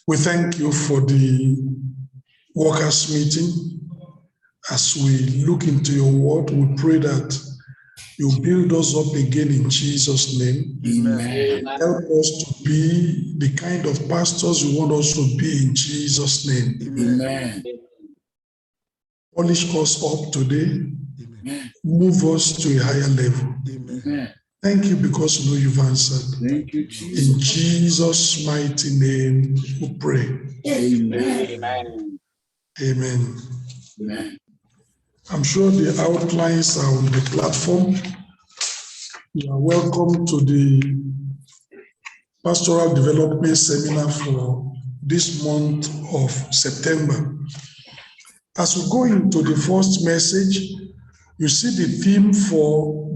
We thank you for the workers' meeting. As we look into your word, we pray that you build us up again in Jesus' name. Amen. Help us to be the kind of pastors you want us to be in Jesus' name. Amen. Polish us up today. Amen. Move us to a higher level. Amen. Thank you because you know you've answered. Thank you, In Jesus. Jesus' mighty name, we pray. Amen. Amen. Amen. I'm sure the outlines are on the platform. You are welcome to the Pastoral Development Seminar for this month of September. As we go into the first message, you see the theme for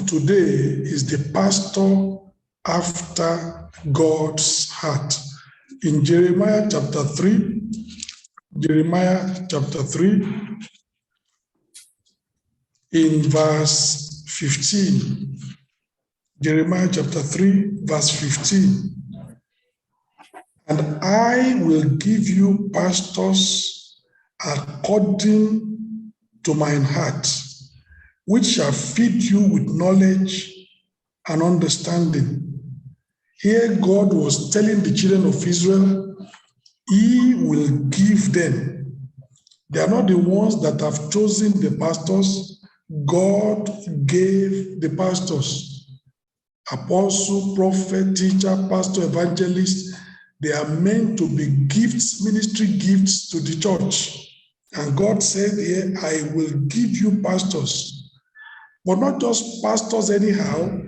today is the pastor after God's heart. In Jeremiah chapter 3, in verse 15. Jeremiah chapter 3, verse 15. And I will give you pastors according to mine heart, which shall feed you with knowledge and understanding. Here God was telling the children of Israel, he will give them. They are not the ones that have chosen the pastors. God gave the pastors. Apostle, prophet, teacher, pastor, evangelist, they are meant to be gifts, ministry gifts to the church. And God said here, I will give you pastors. But not just pastors anyhow,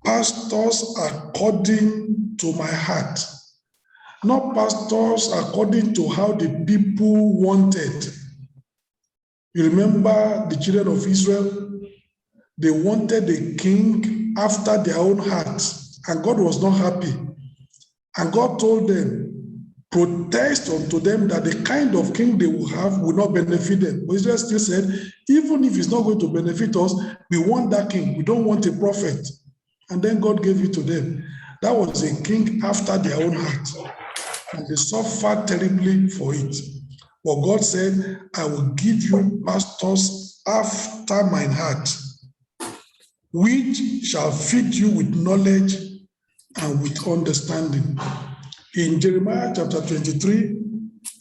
pastors according to my heart. Not pastors according to how the people wanted. You remember the children of Israel? They wanted a king after their own hearts, and God was not happy. And God told them, protest unto them that the kind of king they will have will not benefit them. But Israel still said, even if it's not going to benefit us, we want that king. We don't want a prophet. And then God gave it to them. That was a king after their own heart. And they suffered terribly for it. But God said, I will give you pastors after mine heart, which shall feed you with knowledge and with understanding. In Jeremiah chapter 23,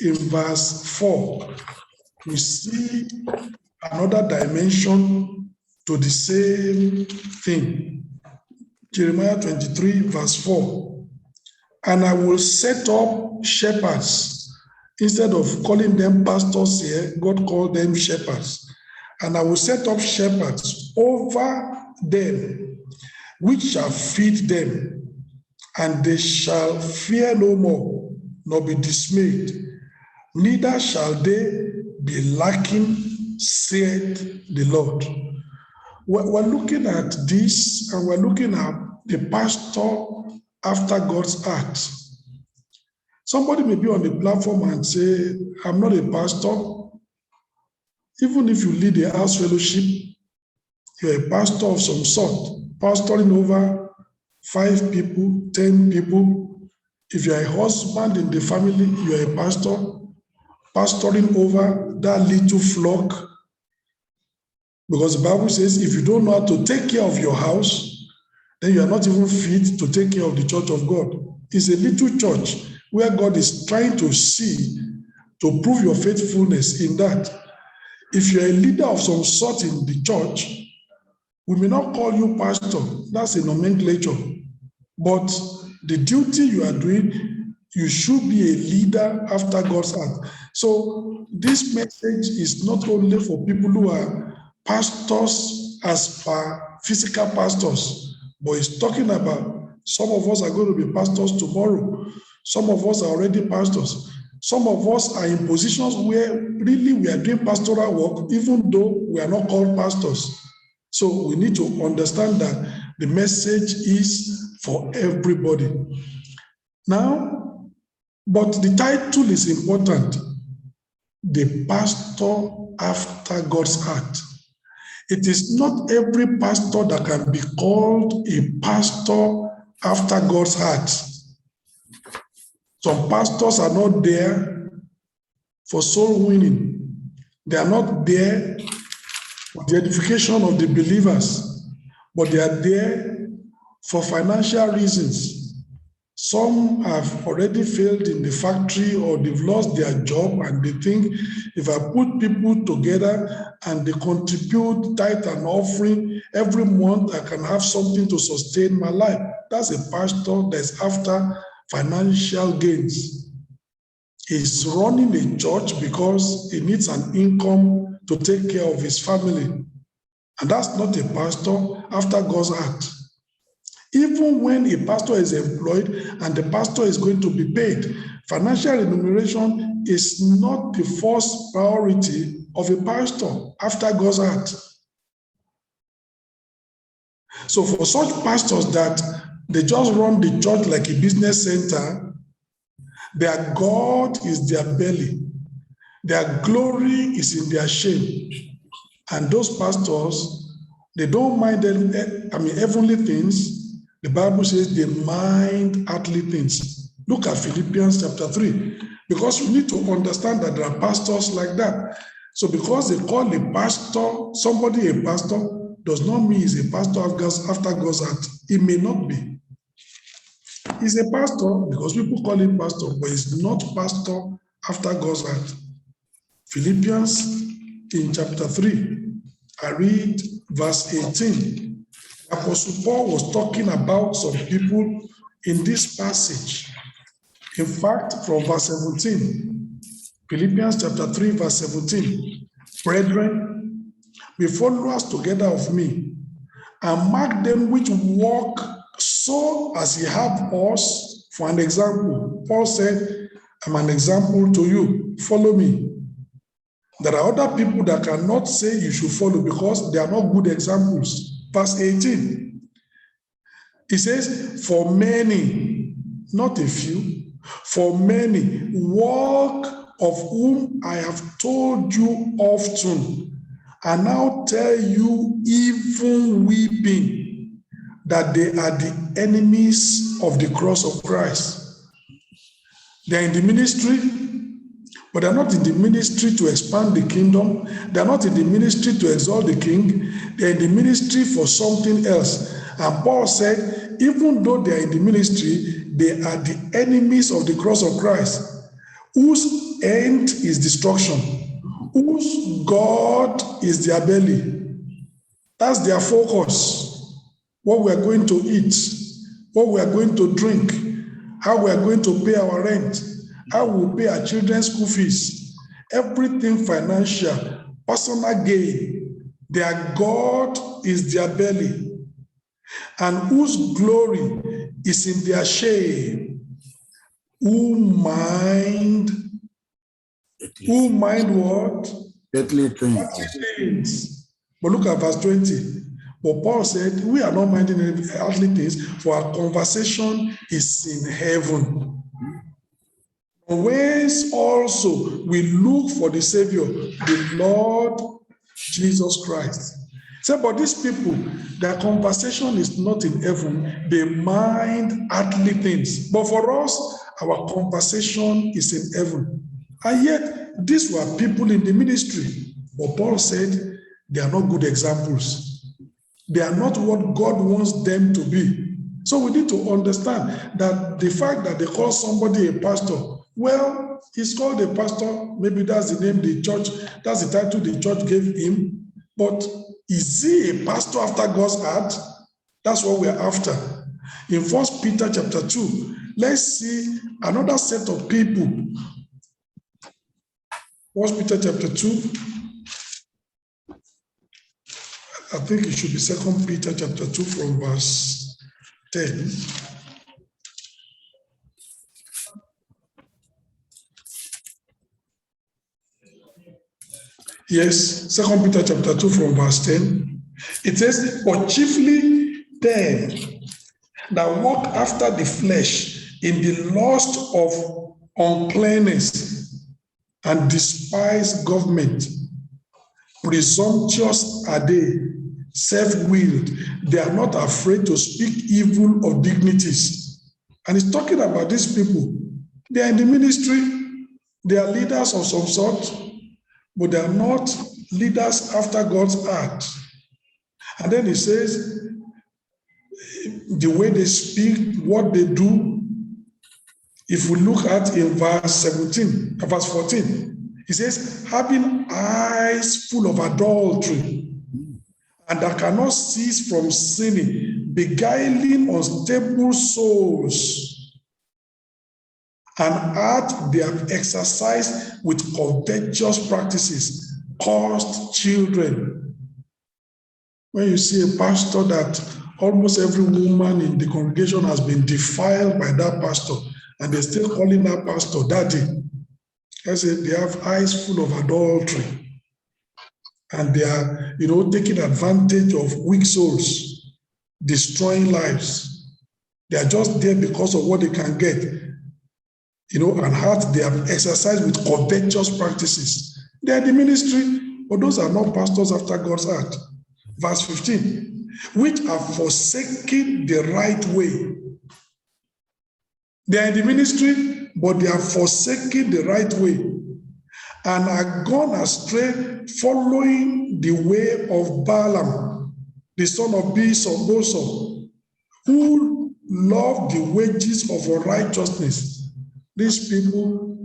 in verse 4, we see another dimension to the same thing. Jeremiah 23, verse 4. And I will set up shepherds. Instead of calling them pastors here, God called them shepherds. And I will set up shepherds over them, which shall feed them, and they shall fear no more, nor be dismayed, neither shall they be lacking, saith the Lord. We're looking at this, and we're looking at the pastor after God's heart. Somebody may be on the platform and say, I'm not a pastor. Even if you lead a house fellowship, you're a pastor of some sort, pastoring over 5 people, 10 people. If you're a husband in the family, you're a pastor, pastoring over that little flock. Because the Bible says, if you don't know how to take care of your house, then you are not even fit to take care of the church of God. It's a little church where God is trying to see, to prove your faithfulness in that. If you're a leader of some sort in the church, we may not call you pastor. That's a nomenclature. But the duty you are doing, you should be a leader after God's heart. So this message is not only for people who are pastors as per physical pastors, but it's talking about some of us are going to be pastors tomorrow. Some of us are already pastors. Some of us are in positions where really we are doing pastoral work, even though we are not called pastors. So we need to understand that the message is for everybody. Now, but the title is important. The pastor after God's heart. It is not every pastor that can be called a pastor after God's heart. Some pastors are not there for soul winning. They are not there for the edification of the believers, but they are there for financial reasons. Some have already failed in the factory or they've lost their job and they think if I put people together and they contribute tithe and offering every month, I can have something to sustain my life. That's a pastor that's after financial gains. He's running a church because he needs an income to take care of his family. And that's not a pastor after God's heart. Even when a pastor is employed and the pastor is going to be paid, financial remuneration is not the first priority of a pastor after God's heart. So for such pastors that they just run the church like a business center, their God is their belly. Their glory is in their shame. And those pastors, they don't mind heavenly things. The Bible says they mind earthly things. Look at Philippians chapter 3, because you need to understand that there are pastors like that. So because they call a pastor, somebody a pastor, does not mean he's a pastor after God's heart. It may not be. He's a pastor because people call him pastor, but he's not pastor after God's heart. Philippians in chapter 3, I read verse 18. Apostle Paul was talking about some people in this passage. In fact, from verse 17, Philippians chapter 3, verse 17, brethren, be followers together of me, and mark them which walk so as ye have us for an example. Paul said, I'm an example to you. Follow me. There are other people that cannot say you should follow because they are not good examples. Verse 18, it says, for many, not a few, for many walk of whom I have told you often, and now tell you even weeping, that they are the enemies of the cross of Christ. They are in the ministry, but they're not in the ministry to expand the kingdom. They're not in the ministry to exalt the king. They're in the ministry for something else. And Paul said, even though they are in the ministry, they are the enemies of the cross of Christ, whose end is destruction, whose God is their belly. That's their focus. What we are going to eat, what we are going to drink, how we are going to pay our rent, how we will pay our children's school fees, everything financial, personal gain. Their God is their belly, and whose glory is in their shame, who mind what? Earthly Earthly things. things. But look at verse 20. But Paul said, we are not minding earthly things, for our conversation is in heaven. Whence also we look for the Savior, the Lord Jesus Christ. So, but these people, their conversation is not in heaven. They mind earthly things. But for us, our conversation is in heaven. And yet, these were people in the ministry. But Paul said they are not good examples. They are not what God wants them to be. So we need to understand that the fact that they call somebody a pastor, well, he's called a pastor. Maybe that's the name the church, that's the title the church gave him. But is he a pastor after God's heart? That's what we're after. In 1 Peter chapter 2, let's see another set of people. 1 Peter chapter 2, I think it should be 2 Peter chapter 2 from verse 10. Yes, 2 Peter chapter 2 from verse 10. It says, but chiefly them that walk after the flesh in the lust of uncleanness and despise government. Presumptuous are they, self-willed. They are not afraid to speak evil of dignities. And he's talking about these people. They are in the ministry. They are leaders of some sort, but they are not leaders after God's heart. And then he says, the way they speak, what they do. If we look at in verse 14, he says, having eyes full of adultery, and that cannot cease from sinning, beguiling unstable souls, and heart they have exercised with covetous practices, caused children. When you see a pastor that almost every woman in the congregation has been defiled by that pastor, and they're still calling that pastor daddy, I said they have eyes full of adultery. And they are, taking advantage of weak souls, destroying lives. They are just there because of what they can get. And heart they have exercised with covetous practices. They are the ministry, but those are not pastors after God's heart. Verse 15, which have forsaken the right way. They are in the ministry, but they have forsaken the right way and are gone astray, following the way of Balaam, the son of Bosor, who loved the wages of unrighteousness. These people,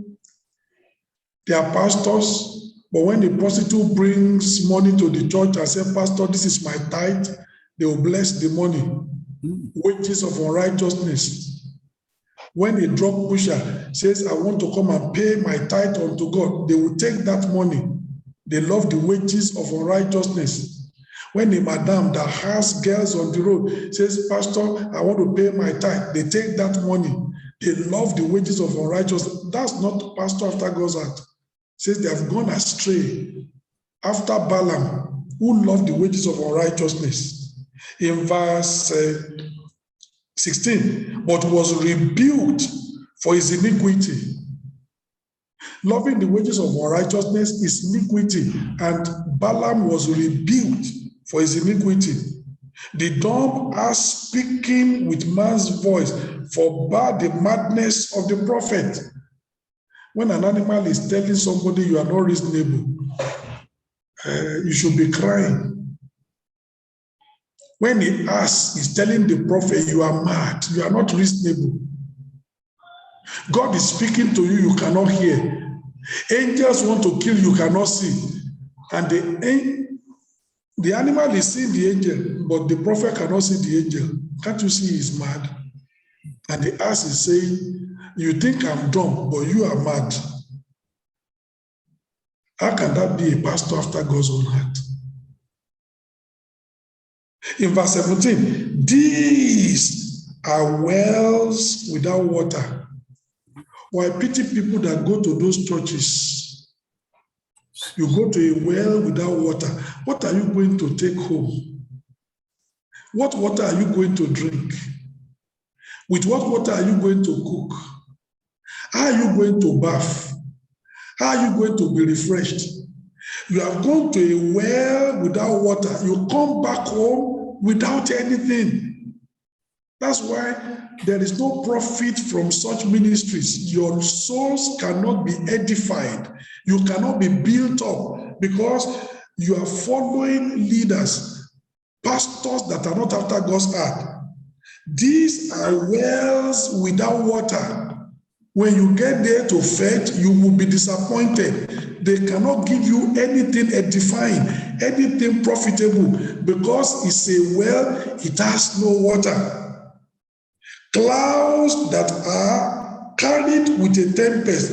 they are pastors, but when the prostitute brings money to the church and says, Pastor, this is my tithe, they will bless the money. Wages of unrighteousness. When a drug pusher says, I want to come and pay my tithe unto God, they will take that money. They love the wages of unrighteousness. When a madam that has girls on the road says, Pastor, I want to pay my tithe, they take that money. They love the wages of unrighteousness. That's not pastor after God's heart. It says they have gone astray after Balaam, who loved the wages of unrighteousness. In verse 16, but was rebuked for his iniquity. Loving the wages of unrighteousness is iniquity, and Balaam was rebuked for his iniquity. The dumb are speaking with man's voice, forbade the madness of the prophet. When an animal is telling somebody you are not reasonable, you should be crying. When the ass is telling the prophet, you are mad, you are not reasonable. God is speaking to you, you cannot hear. Angels want to kill you, cannot see. And the animal is seeing the angel, but the prophet cannot see the angel. Can't you see he's mad? And the ass is saying, you think I'm dumb, but you are mad. How can that be a pastor after God's own heart? In verse 17, these are wells without water. Well, I pity people that go to those churches. You go to a well without water. What are you going to take home? What water are you going to drink? With what water are you going to cook? How are you going to bath? How are you going to be refreshed? You have gone to a well without water. You come back home without anything. That's why there is no profit from such ministries. Your souls cannot be edified. You cannot be built up because you are following leaders, pastors that are not after God's heart. These are wells without water. When you get there to fetch, you will be disappointed. They cannot give you anything edifying, anything profitable, because it's a well, it has no water. Clouds that are carried with a tempest,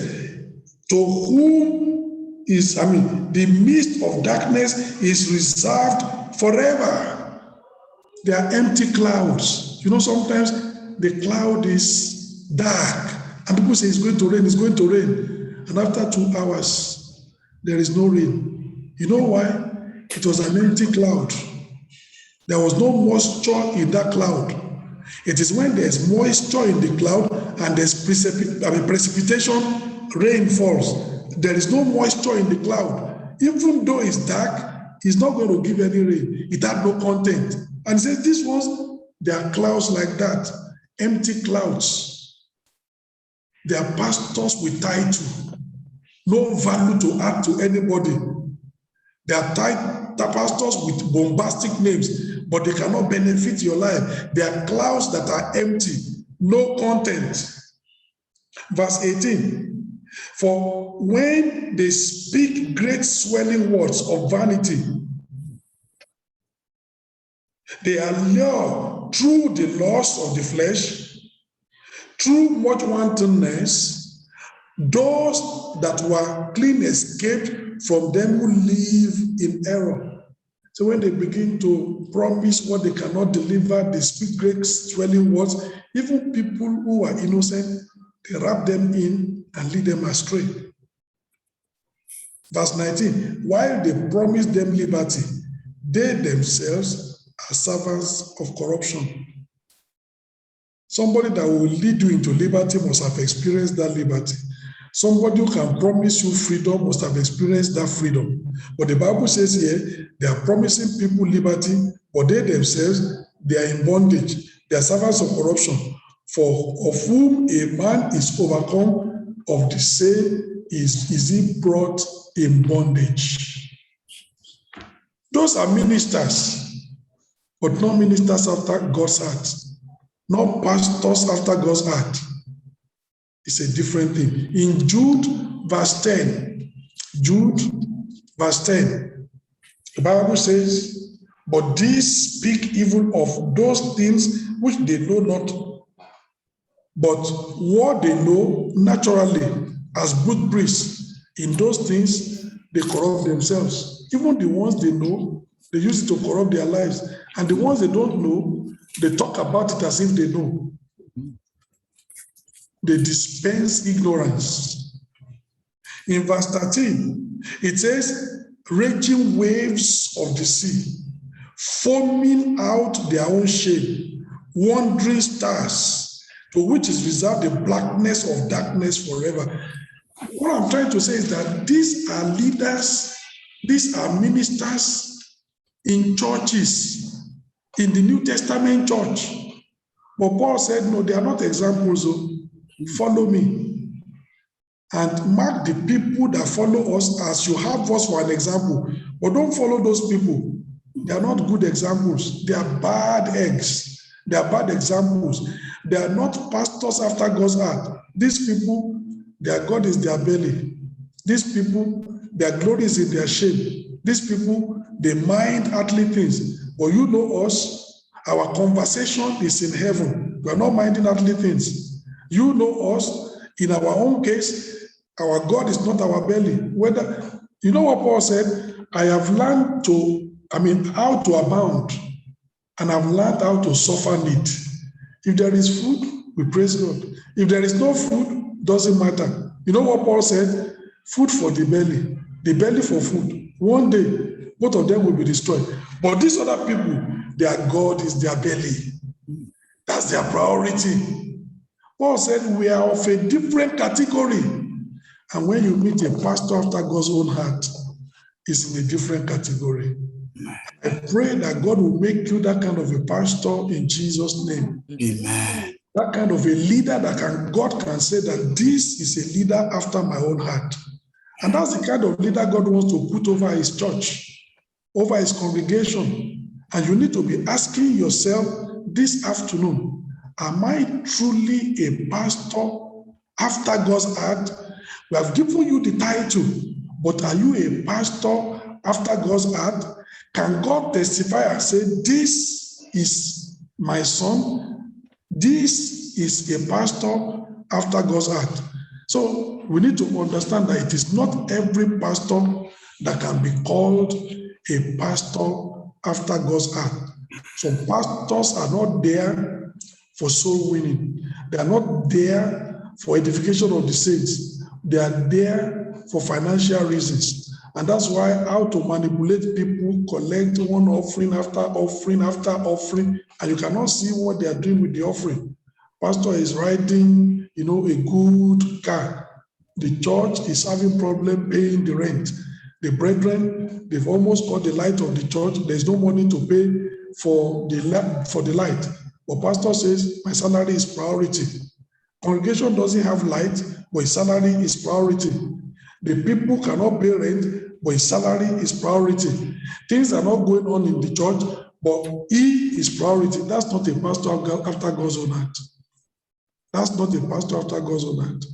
to whom is, the mist of darkness is reserved forever. They are empty clouds. Sometimes the cloud is dark. And people say it's going to rain, it's going to rain. And after 2 hours, there is no rain. You know why? It was an empty cloud. There was no moisture in that cloud. It is when there's moisture in the cloud and there's precipitation, rain falls. There is no moisture in the cloud. Even though it's dark, it's not going to give any rain. It had no content. And he says, these ones, they are clouds like that, empty clouds. They are pastors with title, no value to add to anybody. They are pastors with bombastic names, but they cannot benefit your life. They are clouds that are empty, no content. Verse 18. For when they speak great swelling words of vanity, they allure through the lust of the flesh, through much wantonness, those that were clean escaped from them who live in error. So when they begin to promise what they cannot deliver, they speak great swelling words, even people who are innocent, they wrap them in and lead them astray. Verse 19, while they promise them liberty, they themselves are servants of corruption. Somebody that will lead you into liberty must have experienced that liberty. Somebody who can promise you freedom must have experienced that freedom. But the Bible says here, they are promising people liberty, but they themselves, they are in bondage. They are servants of corruption. For of whom a man is overcome, of the same is he brought in bondage. Those are ministers, but not ministers after God's heart, not pastors after God's heart. It's a different thing. In Jude, verse 10, the Bible says, but these speak evil of those things which they know not, but what they know naturally as good priests, in those things they corrupt themselves. Even the ones they know, they use it to corrupt their lives. And the ones they don't know, they talk about it as if they know. They dispense ignorance. In verse 13, it says, raging waves of the sea, foaming out their own shame, wandering stars, to which is reserved the blackness of darkness forever. What I'm trying to say is that these are leaders, these are ministers in churches, in the New Testament church. But Paul said, no, they are not examples. So follow me. And mark the people that follow us as you have us for an example. But don't follow those people. They are not good examples. They are bad eggs. They are bad examples. They are not pastors after God's heart. These people, their God is their belly. These people, their glory is in their shame. These people, they mind earthly things. But you know us, our conversation is in heaven. We are not minding earthly things. You know us, in our own case, our God is not our belly. Whether, you know what Paul said? I have learned how to abound, and I've learned how to suffer need. If there is food, we praise God. If there is no food, doesn't matter. You know what Paul said? Food for the belly for food. One day, both of them will be destroyed. But these other people, their God is their belly. That's their priority. Paul said, we are of a different category. And when you meet a pastor after God's own heart, it's in a different category. I pray that God will make you that kind of a pastor in Jesus' name. Amen. That kind of a leader that God can say that this is a leader after my own heart. And that's the kind of leader God wants to put over his church, over his congregation. And you need to be asking yourself this afternoon, am I truly a pastor after God's heart? We have given you the title, but are you a pastor after God's heart? Can God testify and say, this is my son? This is a pastor after God's heart. So we need to understand that it is not every pastor that can be called a pastor after God's heart. Some pastors are not there for soul winning. They are not there for edification of the saints. They are there for financial reasons. And that's why how to manipulate people, collect one offering after offering after offering, and you cannot see what they are doing with the offering. Pastor is riding, a good car. The church is having problem paying the rent. The brethren, they've almost got the light of the church. There's no money to pay for the light. But pastor says, my salary is priority. Congregation doesn't have light, but his salary is priority. The people cannot pay rent, but his salary is priority. Things are not going on in the church, but he is priority. That's not a pastor after God's own heart. That's not a pastor after God's own heart.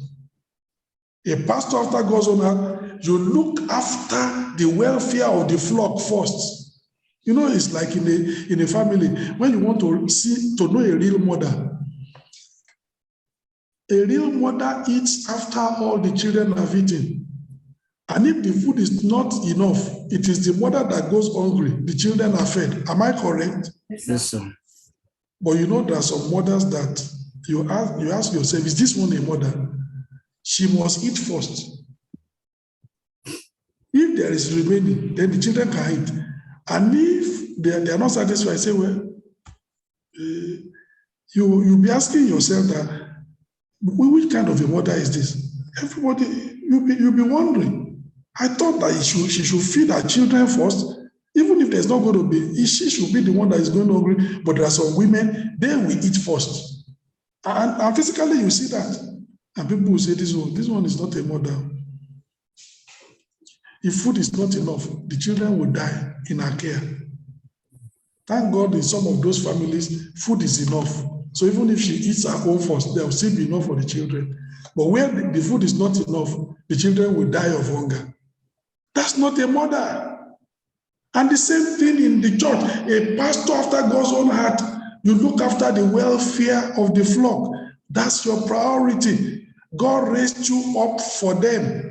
A pastor after God's own heart, you look after the welfare of the flock first. You know, it's like in a family, when you want to know a real mother. A real mother eats after all the children have eaten. And if the food is not enough, it is the mother that goes hungry. The children are fed. Am I correct? Yes, sir. But you know, there are some mothers that you ask yourself, is this one a mother? She must eat first. If there is remaining, then the children can eat. And if they are not satisfied, say, well, you'll be asking yourself that, which kind of a mother is this? Everybody, you'll be wondering. I thought that she should feed her children first, even if there's not going to be, she should be the one that is going hungry. But there are some women, they will eat first. And physically, you see that. And people will say, this one is not a mother. If food is not enough, the children will die in her care. Thank God in some of those families, food is enough. So even if she eats her own first, there will still be enough for the children. But where the food is not enough, the children will die of hunger. That's not a mother. And the same thing in the church. A pastor after God's own heart, you look after the welfare of the flock. That's your priority. God raised you up for them.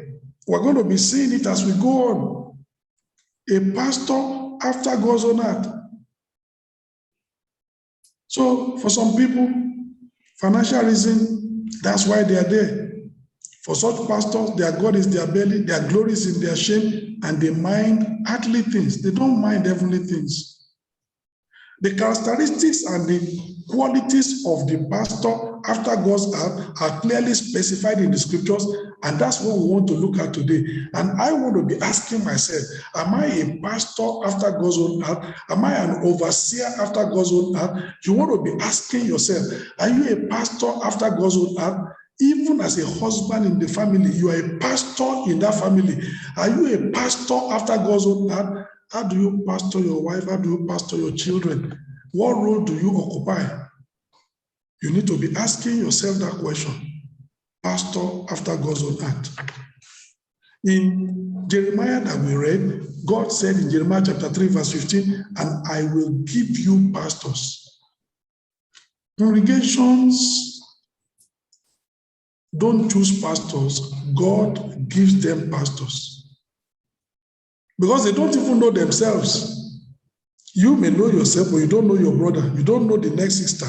We're going to be seeing it as we go on. A pastor after God's own heart. So for some people, financial reason, that's why they are there. For such pastors, their God is their belly, their glory is in their shame, and they mind earthly things. They don't mind heavenly things. The characteristics and the qualities of the pastor after God's heart are clearly specified in the scriptures, and that's what we want to look at today. And I want to be asking myself, am I a pastor after God's own heart? Am I an overseer after God's own heart? You want to be asking yourself, are you a pastor after God's own heart? Even as a husband in the family, you are a pastor in that family. Are you a pastor after God's own heart? How do you pastor your wife? How do you pastor your children? What role do you occupy? You need to be asking yourself that question. Pastor after God's own heart. In Jeremiah that we read, God said in Jeremiah chapter 3, verse 15, and I will give you pastors. Congregations don't choose pastors. God gives them pastors. Because they don't even know themselves. You may know yourself, but you don't know your brother. You don't know the next sister.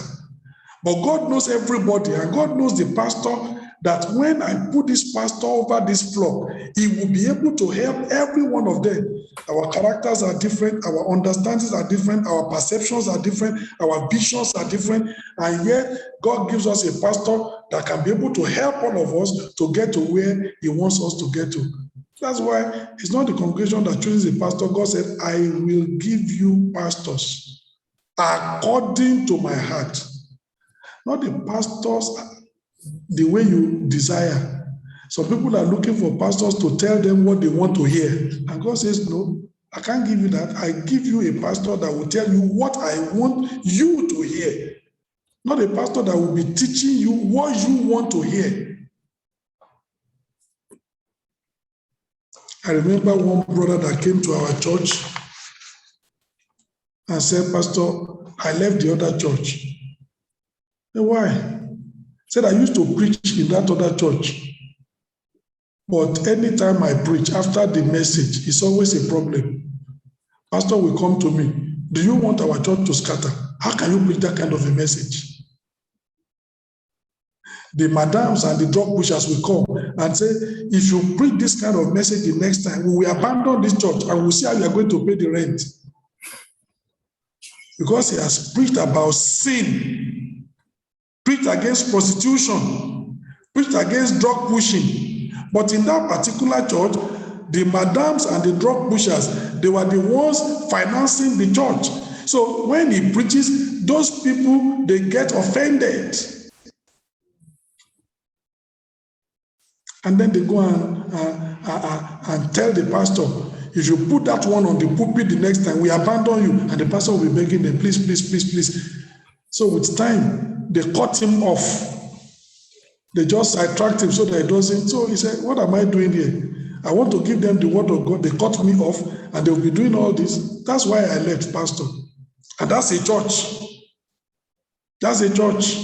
But God knows everybody, and God knows the pastor, that when I put this pastor over this flock, he will be able to help every one of them. Our characters are different, our understandings are different, our perceptions are different, our visions are different, and yet God gives us a pastor that can be able to help all of us to get to where he wants us to get to. That's why it's not the congregation that chooses a pastor. God said, I will give you pastors according to my heart. Not the pastors the way you desire. Some people are looking for pastors to tell them what they want to hear. And God says, no, I can't give you that. I give you a pastor that will tell you what I want you to hear. Not a pastor that will be teaching you what you want to hear. I remember one brother that came to our church and said, Pastor, I left the other church. And why? Said, I used to preach in that other church. But anytime I preach, after the message, it's always a problem. Pastor will come to me. Do you want our church to scatter? How can you preach that kind of a message? The madams and the drug pushers will come and say, if you preach this kind of message the next time, we will abandon this church and we'll see how you are going to pay the rent. Because he has preached about sin, preached against prostitution, preached against drug pushing. But in that particular church, the madams and the drug pushers, they were the ones financing the church. So when he preaches, those people, they get offended. And then they go and tell the pastor, if you put that one on the pulpit the next time, we abandon you. And the pastor will be begging them, please, please, please, please. So with time, they cut him off. They just sidetracked him so that he doesn't. So he said, what am I doing here? I want to give them the word of God. They cut me off and they'll be doing all this. That's why I left, pastor. And that's a church. That's a church.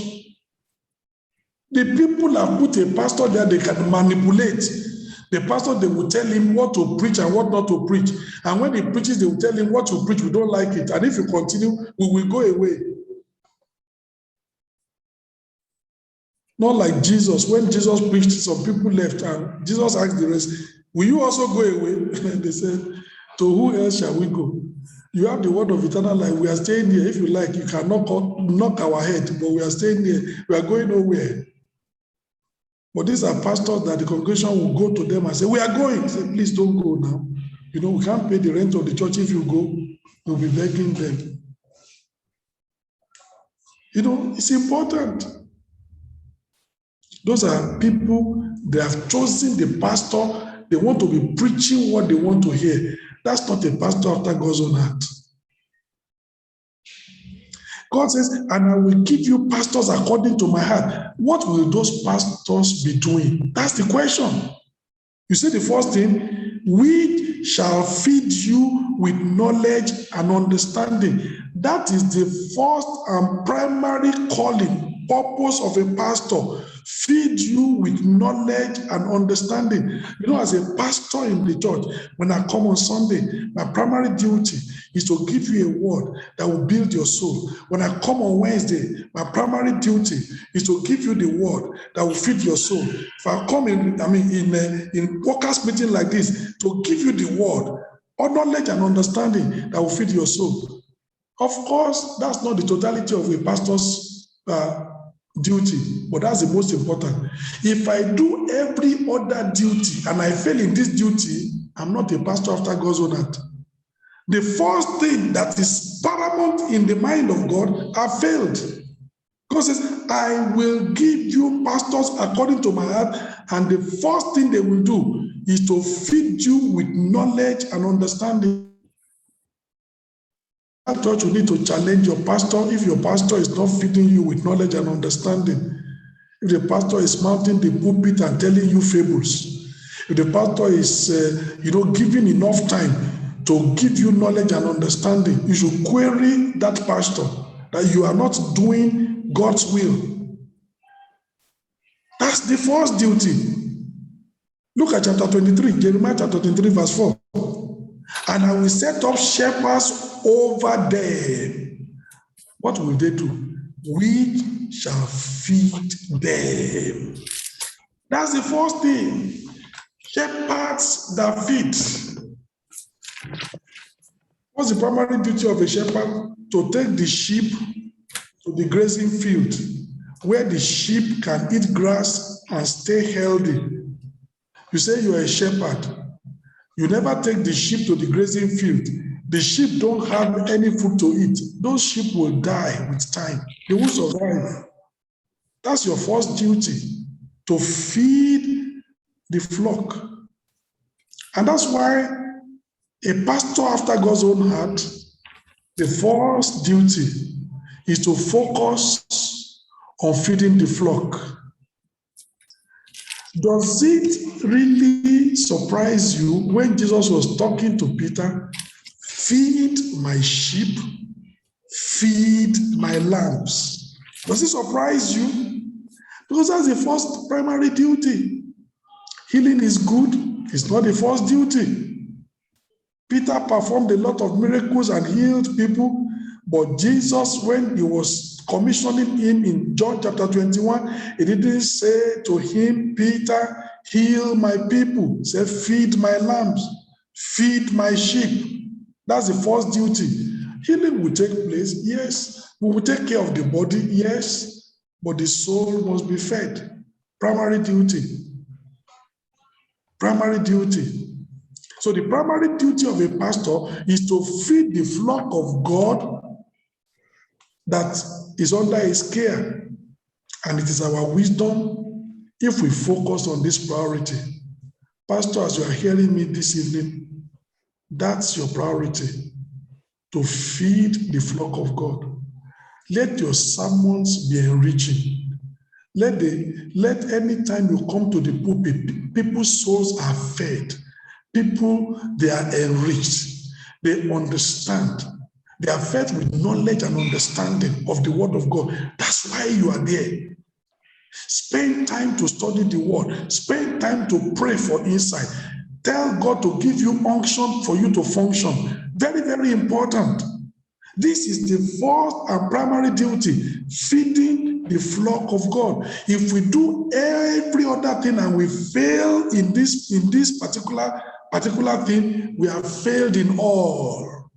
The people have put a pastor there they can manipulate. The pastor, they will tell him what to preach and what not to preach. And when he preaches, they will tell him what to preach. We don't like it. And if you continue, we will go away. Not like Jesus. When Jesus preached, some people left and Jesus asked the rest, will you also go away? And they said, to who else shall we go? You have the word of eternal life. We are staying here. If you like, you can knock our head, but we are staying here. We are going nowhere. But these are pastors that the congregation will go to them and say, we are going. Say, please don't go now. You know, we can't pay the rent of the church if you go. We'll be begging them. You know, it's important. Those are people, they have chosen the pastor. They want to be preaching what they want to hear. That's not a pastor after God's own heart. God says, and I will give you pastors according to my heart. What will those pastors be doing? That's the question. You see the first thing, we shall feed you with knowledge and understanding. That is the first and primary calling, purpose of a pastor. Feed you with knowledge and understanding. You know, as a pastor in the church, when I come on Sunday, my primary duty is to give you a word that will build your soul. When I come on Wednesday, my primary duty is to give you the word that will feed your soul. If I come in workers' meeting like this, to give you the word, or knowledge and understanding that will feed your soul. Of course, that's not the totality of a pastor's duty, but that's the most important. If I do every other duty and I fail in this duty, I'm not a pastor after God's own heart. The first thing that is paramount in the mind of God, I failed. God says, I will give you pastors according to my heart, and the first thing they will do is to feed you with knowledge and understanding. Church, you need to challenge your pastor. If your pastor is not feeding you with knowledge and understanding, if the pastor is mounting the pulpit and telling you fables, if the pastor is giving enough time to give you knowledge and understanding, you should query that pastor that you are not doing God's will. That's the first duty. Look at chapter 23, Jeremiah chapter 23, verse 4. And I will set up shepherds over them. What will they do? We shall feed them. That's the first thing. Shepherds that feed. What's the primary duty of a shepherd? To take the sheep to the grazing field, where the sheep can eat grass and stay healthy. You say you are a shepherd. You never take the sheep to the grazing field. The sheep don't have any food to eat. Those sheep will die with time. They won't survive. That's your first duty, to feed the flock. And that's why a pastor after God's own heart, the first duty is to focus on feeding the flock. Does it really surprise you when Jesus was talking to Peter, feed my sheep, feed my lambs? Does it surprise you? Because that's the first primary duty. Healing is good. It's not the first duty. Peter performed a lot of miracles and healed people, but Jesus, when he was commissioning him in John chapter 21, he didn't say to him, Peter, heal my people. He said, feed my lambs, feed my sheep. That's the first duty. Healing will take place, yes. We will take care of the body, yes. But the soul must be fed. Primary duty. Primary duty. So the primary duty of a pastor is to feed the flock of God that is under his care. And it is our wisdom if we focus on this priority. Pastor, as you are hearing me this evening, that's your priority, to feed the flock of God. Let your sermons be enriching. Let any time you come to the pulpit, people's souls are fed. People, they are enriched. They understand. They are fed with knowledge and understanding of the word of God. That's why you are there. Spend time to study the word. Spend time to pray for insight. Tell God to give you unction for you to function. Very, very important. This is the first and primary duty, feeding the flock of God. If we do every other thing and we fail in this particular thing, we have failed in all.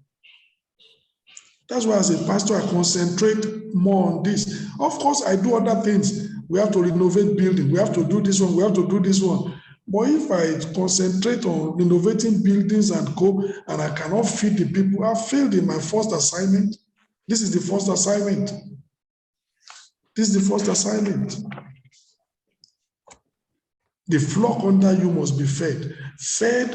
That's why as a pastor, I concentrate more on this. Of course, I do other things. We have to renovate buildings. We have to do this one. We have to do this one. But if I concentrate on renovating buildings and and I cannot feed the people, I failed in my first assignment. This is the first assignment. This is the first assignment. The flock under you must be fed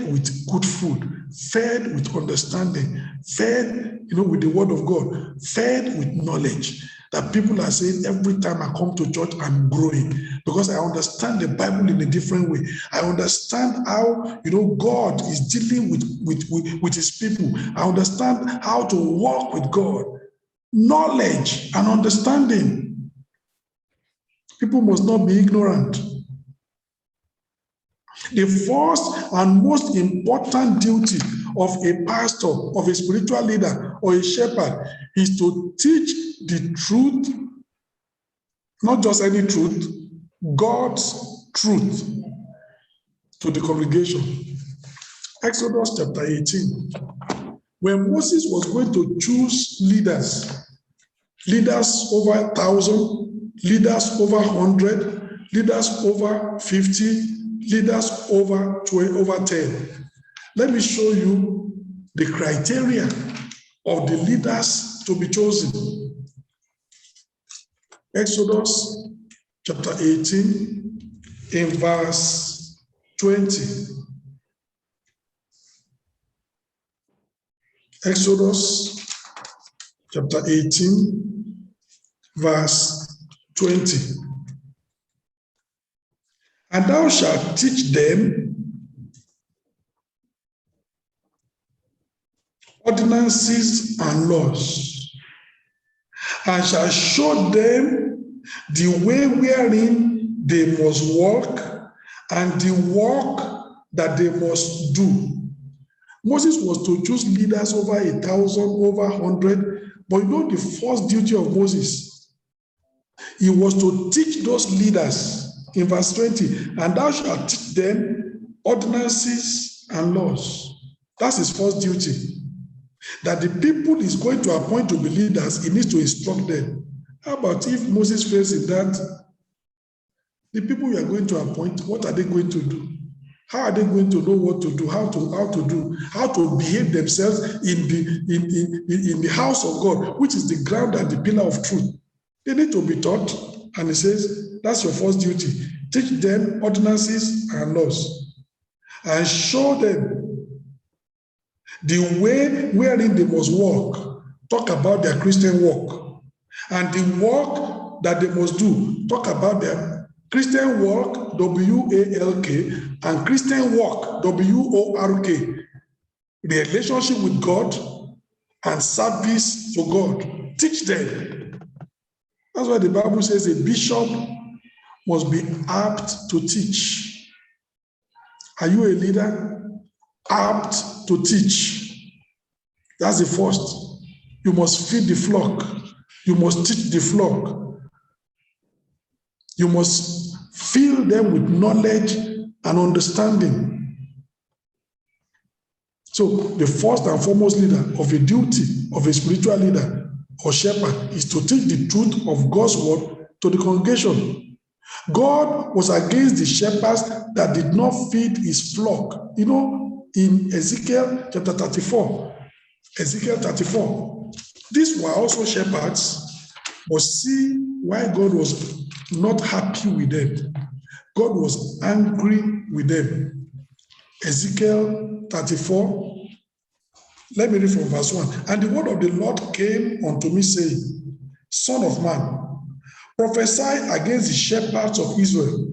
with good food, fed with understanding, fed, with the word of God, fed with knowledge. That people are saying, every time I come to church, I'm growing because I understand the Bible in a different way. I understand how, God is dealing with his people. I understand how to walk with God. Knowledge and understanding. People must not be ignorant. The first and most important duty of a pastor, of a spiritual leader, or a shepherd is to teach the truth, not just any truth, God's truth to the congregation. Exodus chapter 18. When Moses was going to choose leaders over 1,000, leaders over 100, leaders over 50, leaders over 10. Let me show you the criteria of the leaders to be chosen. Exodus chapter 18 in verse 20. Exodus chapter 18 verse 20. And thou shalt teach them ordinances and laws, and shall show them the way wherein they must walk, and the work that they must do. Moses was to choose leaders over 1,000, over 100, but the first duty of Moses, he was to teach those leaders. In verse 20, and thou shalt teach them ordinances and laws. That's his first duty. That the people is going to appoint to be leaders, he needs to instruct them. How about if Moses fails in that? The people you are going to appoint, what are they going to do? How are they going to know what to do, how to behave themselves in the house of God, which is the ground and the pillar of truth? They need to be taught. And he says, that's your first duty. Teach them ordinances and laws, and show them the way wherein they must walk. Talk about their Christian walk. And the work that they must do. Talk about their Christian walk, W-A-L-K, and Christian walk, W-O-R-K. The relationship with God and service to God. Teach them. That's why the Bible says a bishop must be apt to teach. Are you a leader? Apt to teach. That's the first. You must feed the flock. You must teach the flock. You must fill them with knowledge and understanding. So the first and foremost leader of a duty of a spiritual leader or shepherd is to teach the truth of God's word to the congregation. God was against the shepherds that did not feed his flock. in Ezekiel chapter 34. Ezekiel 34. These were also shepherds, but see why God was not happy with them. God was angry with them. Ezekiel 34. Let me read from verse 1. And the word of the Lord came unto me, saying, Son of man, prophesy against the shepherds of Israel.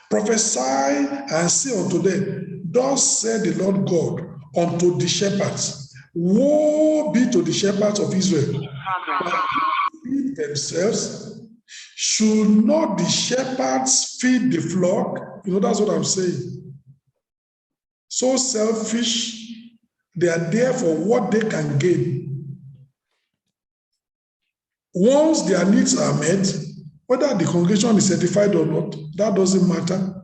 Prophesy and say unto them, Thus said the Lord God unto the shepherds, Woe be to the shepherds of Israel, that feed themselves. Should not the shepherds feed the flock? You know, that's what I'm saying. So selfish, they are there for what they can gain. Once their needs are met, whether the congregation is certified or not, that doesn't matter.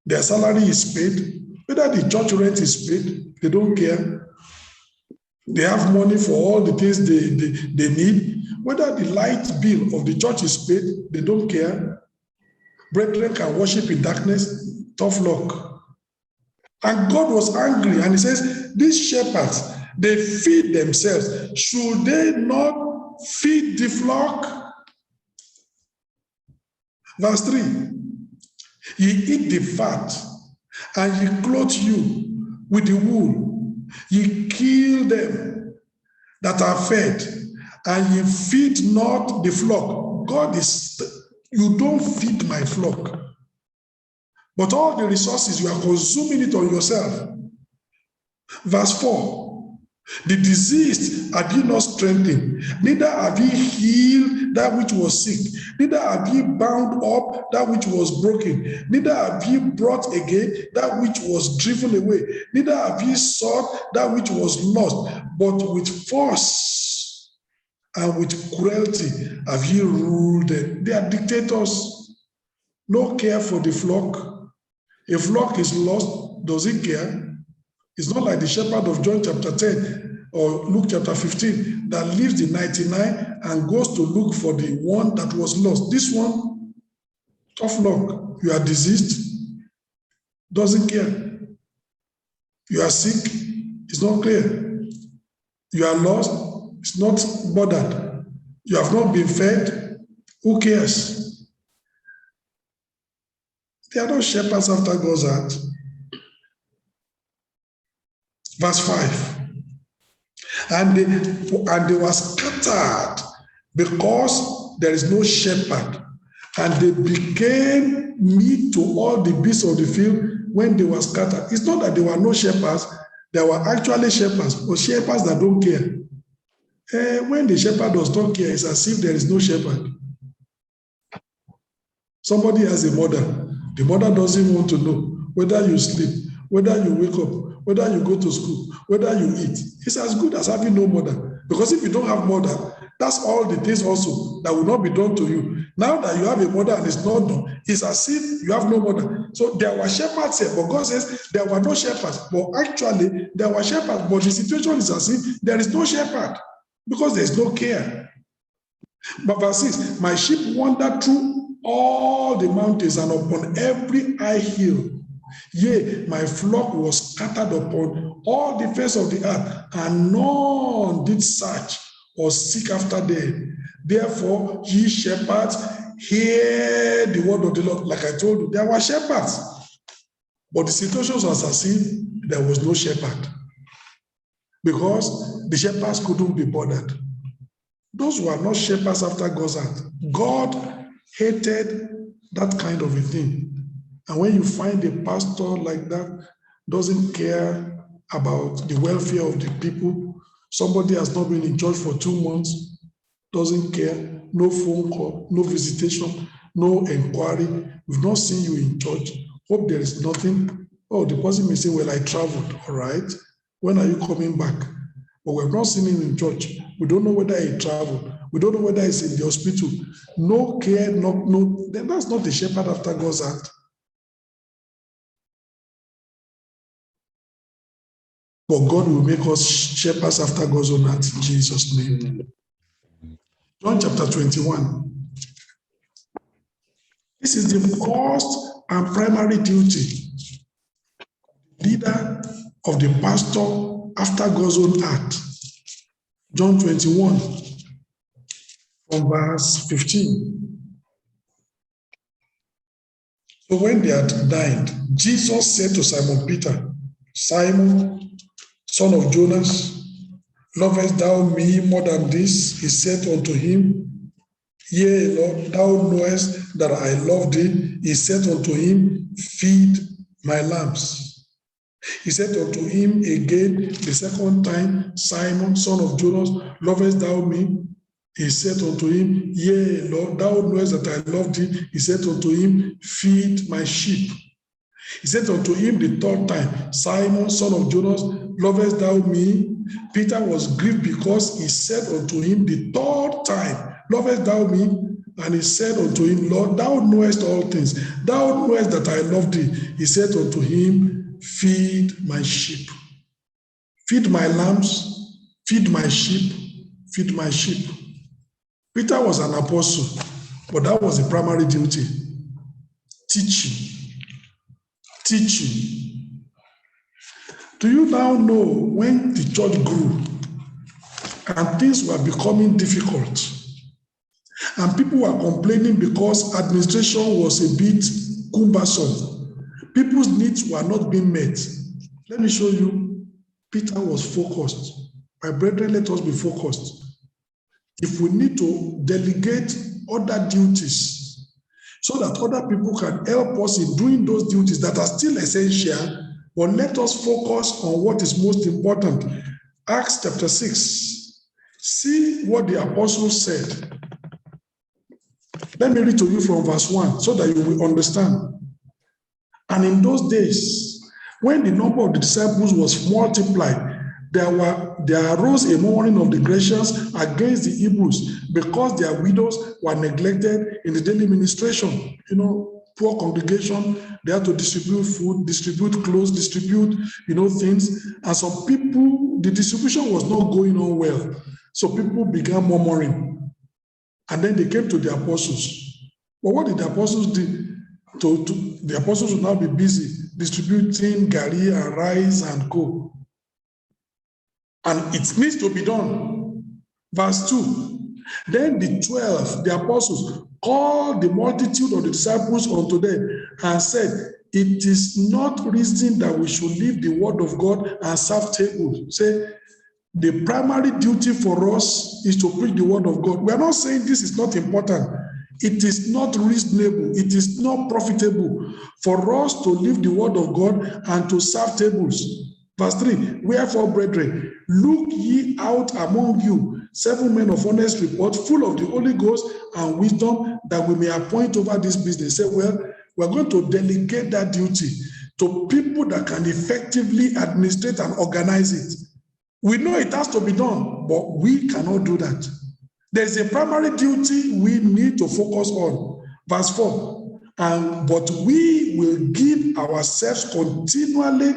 Their salary is paid. Whether the church rent is paid, they don't care. They have money for all the things they need. Whether the light bill of the church is paid, they don't care. Brethren can worship in darkness, tough luck. And God was angry, and he says, these shepherds, they feed themselves. Should they not feed the flock? Verse 3, ye eat the fat, and ye clothe you with the wool. Ye kill them that are fed, and ye feed not the flock. God is, you don't feed my flock. But all the resources, you are consuming it on yourself. Verse 4, the diseased have ye not strengthened, neither have ye healed that which was sick, neither have ye bound up that which was broken, neither have ye brought again that which was driven away, neither have ye sought that which was lost, but with force and with cruelty have ye ruled them. They are dictators, no care for the flock. A flock is lost, does he care? It's not like the shepherd of John chapter 10 or Luke chapter 15 that leaves the 99 and goes to look for the one that was lost. This one, tough luck. You are diseased, doesn't care. You are sick, it's not clear. You are lost, it's not bothered. You have not been fed, who cares? They are not shepherds after God's heart. Verse 5. And they were scattered because there is no shepherd. And they became meat to all the beasts of the field when they were scattered. It's not that there were no shepherds. There were actually shepherds, but shepherds that don't care. When the shepherd does not care, it's as if there is no shepherd. Somebody has a mother. The mother doesn't want to know whether you sleep, whether you wake up, whether you go to school, whether you eat. It's as good as having no mother. Because if you don't have mother, that's all the things also that will not be done to you. Now that you have a mother and it's not done, it's as if you have no mother. So there were shepherds here, but God says there were no shepherds. But actually, there were shepherds, but the situation is as if there is no shepherd because there is no care. But verse 6, my sheep wander through all the mountains and upon every high hill. Yea, my flock was scattered upon all the face of the earth, and none did search or seek after them. Therefore, ye shepherds, hear the word of the Lord. Like I told you, there were shepherds, but the situation was as if there was no shepherd, because the shepherds couldn't be bothered. Those were not shepherds after God's heart. God hated that kind of a thing. And when you find a pastor like that, doesn't care about the welfare of the people, somebody has not been in church for 2 months, doesn't care, no phone call, no visitation, no inquiry, we've not seen you in church, hope there is nothing. Oh, the person may say, well, I traveled, all right. When are you coming back? But we've not seen him in church. We don't know whether he traveled. We don't know whether he's in the hospital. No care, no. That's not the shepherd after God's heart. But God will make us shepherds after God's own heart in Jesus' name. John chapter 21. This is the first and primary duty. Leader of the pastor after God's own heart. John 21, from verse 15. So when they had dined, Jesus said to Simon Peter, Simon, son of Jonas, lovest thou me more than this? He said unto him, Yea, Lord, thou knowest that I love thee. He said unto him, Feed my lambs. He said unto him again the second time, Simon, son of Jonas, lovest thou me? He said unto him, Yea, Lord, thou knowest that I love thee. He said unto him, Feed my sheep. He said unto him the third time, Simon, son of Jonas, lovest thou me? Peter was grieved because he said unto him the third time, lovest thou me? And he said unto him, Lord, thou knowest all things. Thou knowest that I love thee. He said unto him, Feed my sheep. Feed my lambs, feed my sheep, feed my sheep. Peter was an apostle, but that was the primary duty. Teaching. Teaching. Do you now know when the church grew and things were becoming difficult and people were complaining because administration was a bit cumbersome, people's needs were not being met? Let me show you. Peter was focused. My brethren, let us be focused. If we need to delegate other duties so that other people can help us in doing those duties that are still essential, but let us focus on what is most important. Acts chapter 6. See what the apostles said. Let me read to you from verse 1 so that you will understand. And in those days, when the number of the disciples was multiplied, there arose a murmuring of the Grecians against the Hebrews because their widows were neglected in the daily ministration. You know, poor congregation, they had to distribute food, distribute clothes, distribute, things. And some people, the distribution was not going on well. So people began murmuring. And then they came to the apostles. But what did the apostles do? The apostles would now be busy distributing gari and rice and co. And it needs to be done. Verse 2. Then the 12, the apostles, called the multitude of the disciples unto them and said, It is not reason that we should leave the word of God and serve tables. Say, the primary duty for us is to preach the word of God. We are not saying this is not important. It is not reasonable. It is not profitable for us to leave the word of God and to serve tables. Verse 3, wherefore, brethren, look ye out among you 7 men of honest report, full of the Holy Ghost and wisdom, that we may appoint over this business. Say, well, we're going to delegate that duty to people that can effectively administrate and organize it. We know it has to be done, but we cannot do that. There's a primary duty we need to focus on. Verse 4, but we will give ourselves continually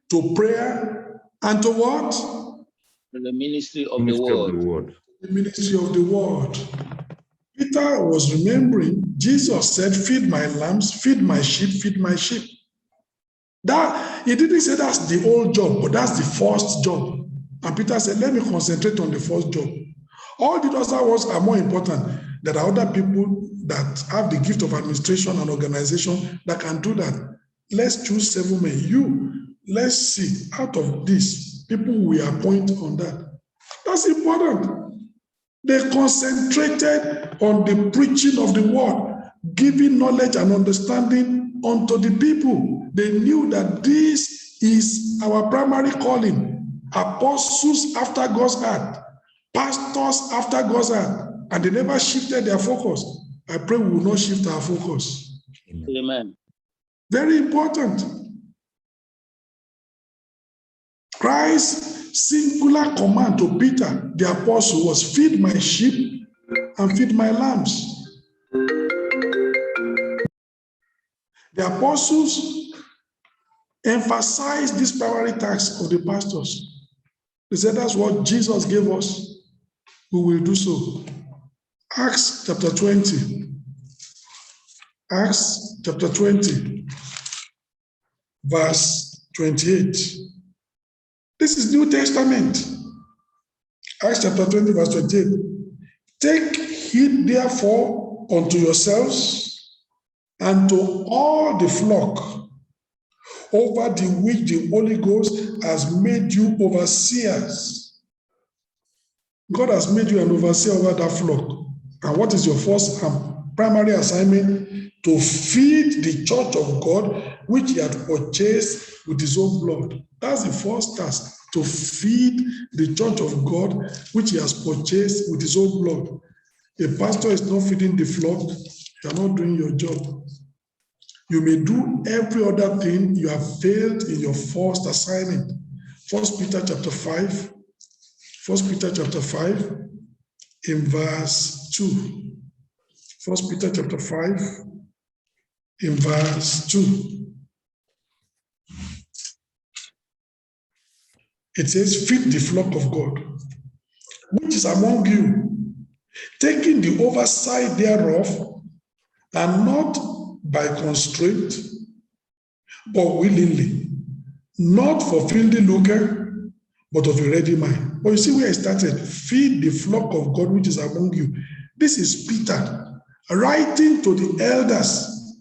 to prayer and to what? The ministry of the word. The ministry of the word. Peter was remembering, Jesus said, feed my lambs, feed my sheep, feed my sheep. That he didn't say that's the whole job, but that's the first job. And Peter said, let me concentrate on the first job. All the other ones are more important. There are other people that have the gift of administration and organization that can do that. Let's choose 7 men. Let's see, out of this, people we appoint on that. That's important. They concentrated on the preaching of the word, giving knowledge and understanding unto the people. They knew that this is our primary calling. Apostles after God's heart, pastors after God's heart, and they never shifted their focus. I pray we will not shift our focus. Amen. Very important. Christ's singular command to Peter, the apostle, was feed my sheep and feed my lambs. The apostles emphasized this primary task of the pastors. They said that's what Jesus gave us. We will do so. Acts chapter 20. Acts chapter 20, verse 28. This is New Testament. Acts chapter 20, verse 28. Take heed therefore unto yourselves and to all the flock over the which the Holy Ghost has made you overseers. God has made you an overseer over that flock. And what is your first and primary assignment? To feed the church of God, which he had purchased with his own blood. That's the first task, to feed the church of God, which he has purchased with his own blood. A pastor is not feeding the flock, you are not doing your job. You may do every other thing, you have failed in your first assignment. 1 Peter chapter 5, 1 Peter chapter 5, in verse 2. 1 Peter chapter 5, in verse 2. It says, feed the flock of God, which is among you, taking the oversight thereof, and not by constraint, but willingly, not for filthy lucre, but of a ready mind. But you see where I started, feed the flock of God which is among you. This is Peter writing to the elders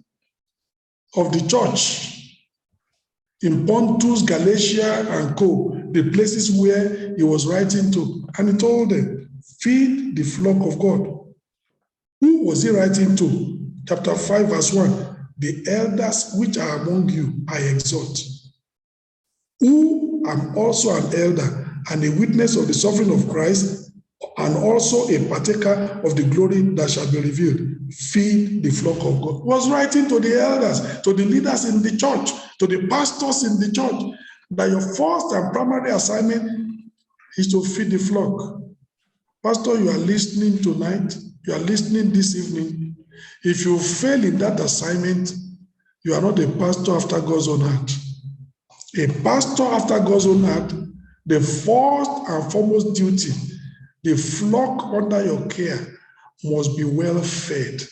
of the church in Pontus, Galatia, and Co., the places where he was writing to. And he told them, feed the flock of God. Who was he writing to? Chapter 5, verse 1. The elders which are among you, I exhort. Who am also an elder and a witness of the suffering of Christ, and also a partaker of the glory that shall be revealed. Feed the flock of God. He was writing to the elders, to the leaders in the church, to the pastors in the church, that your first and primary assignment is to feed the flock. Pastor, you are listening tonight, you are listening this evening. If you fail in that assignment, you are not a pastor after God's own heart. A pastor after God's own heart, the first and foremost duty, the flock under your care must be well fed.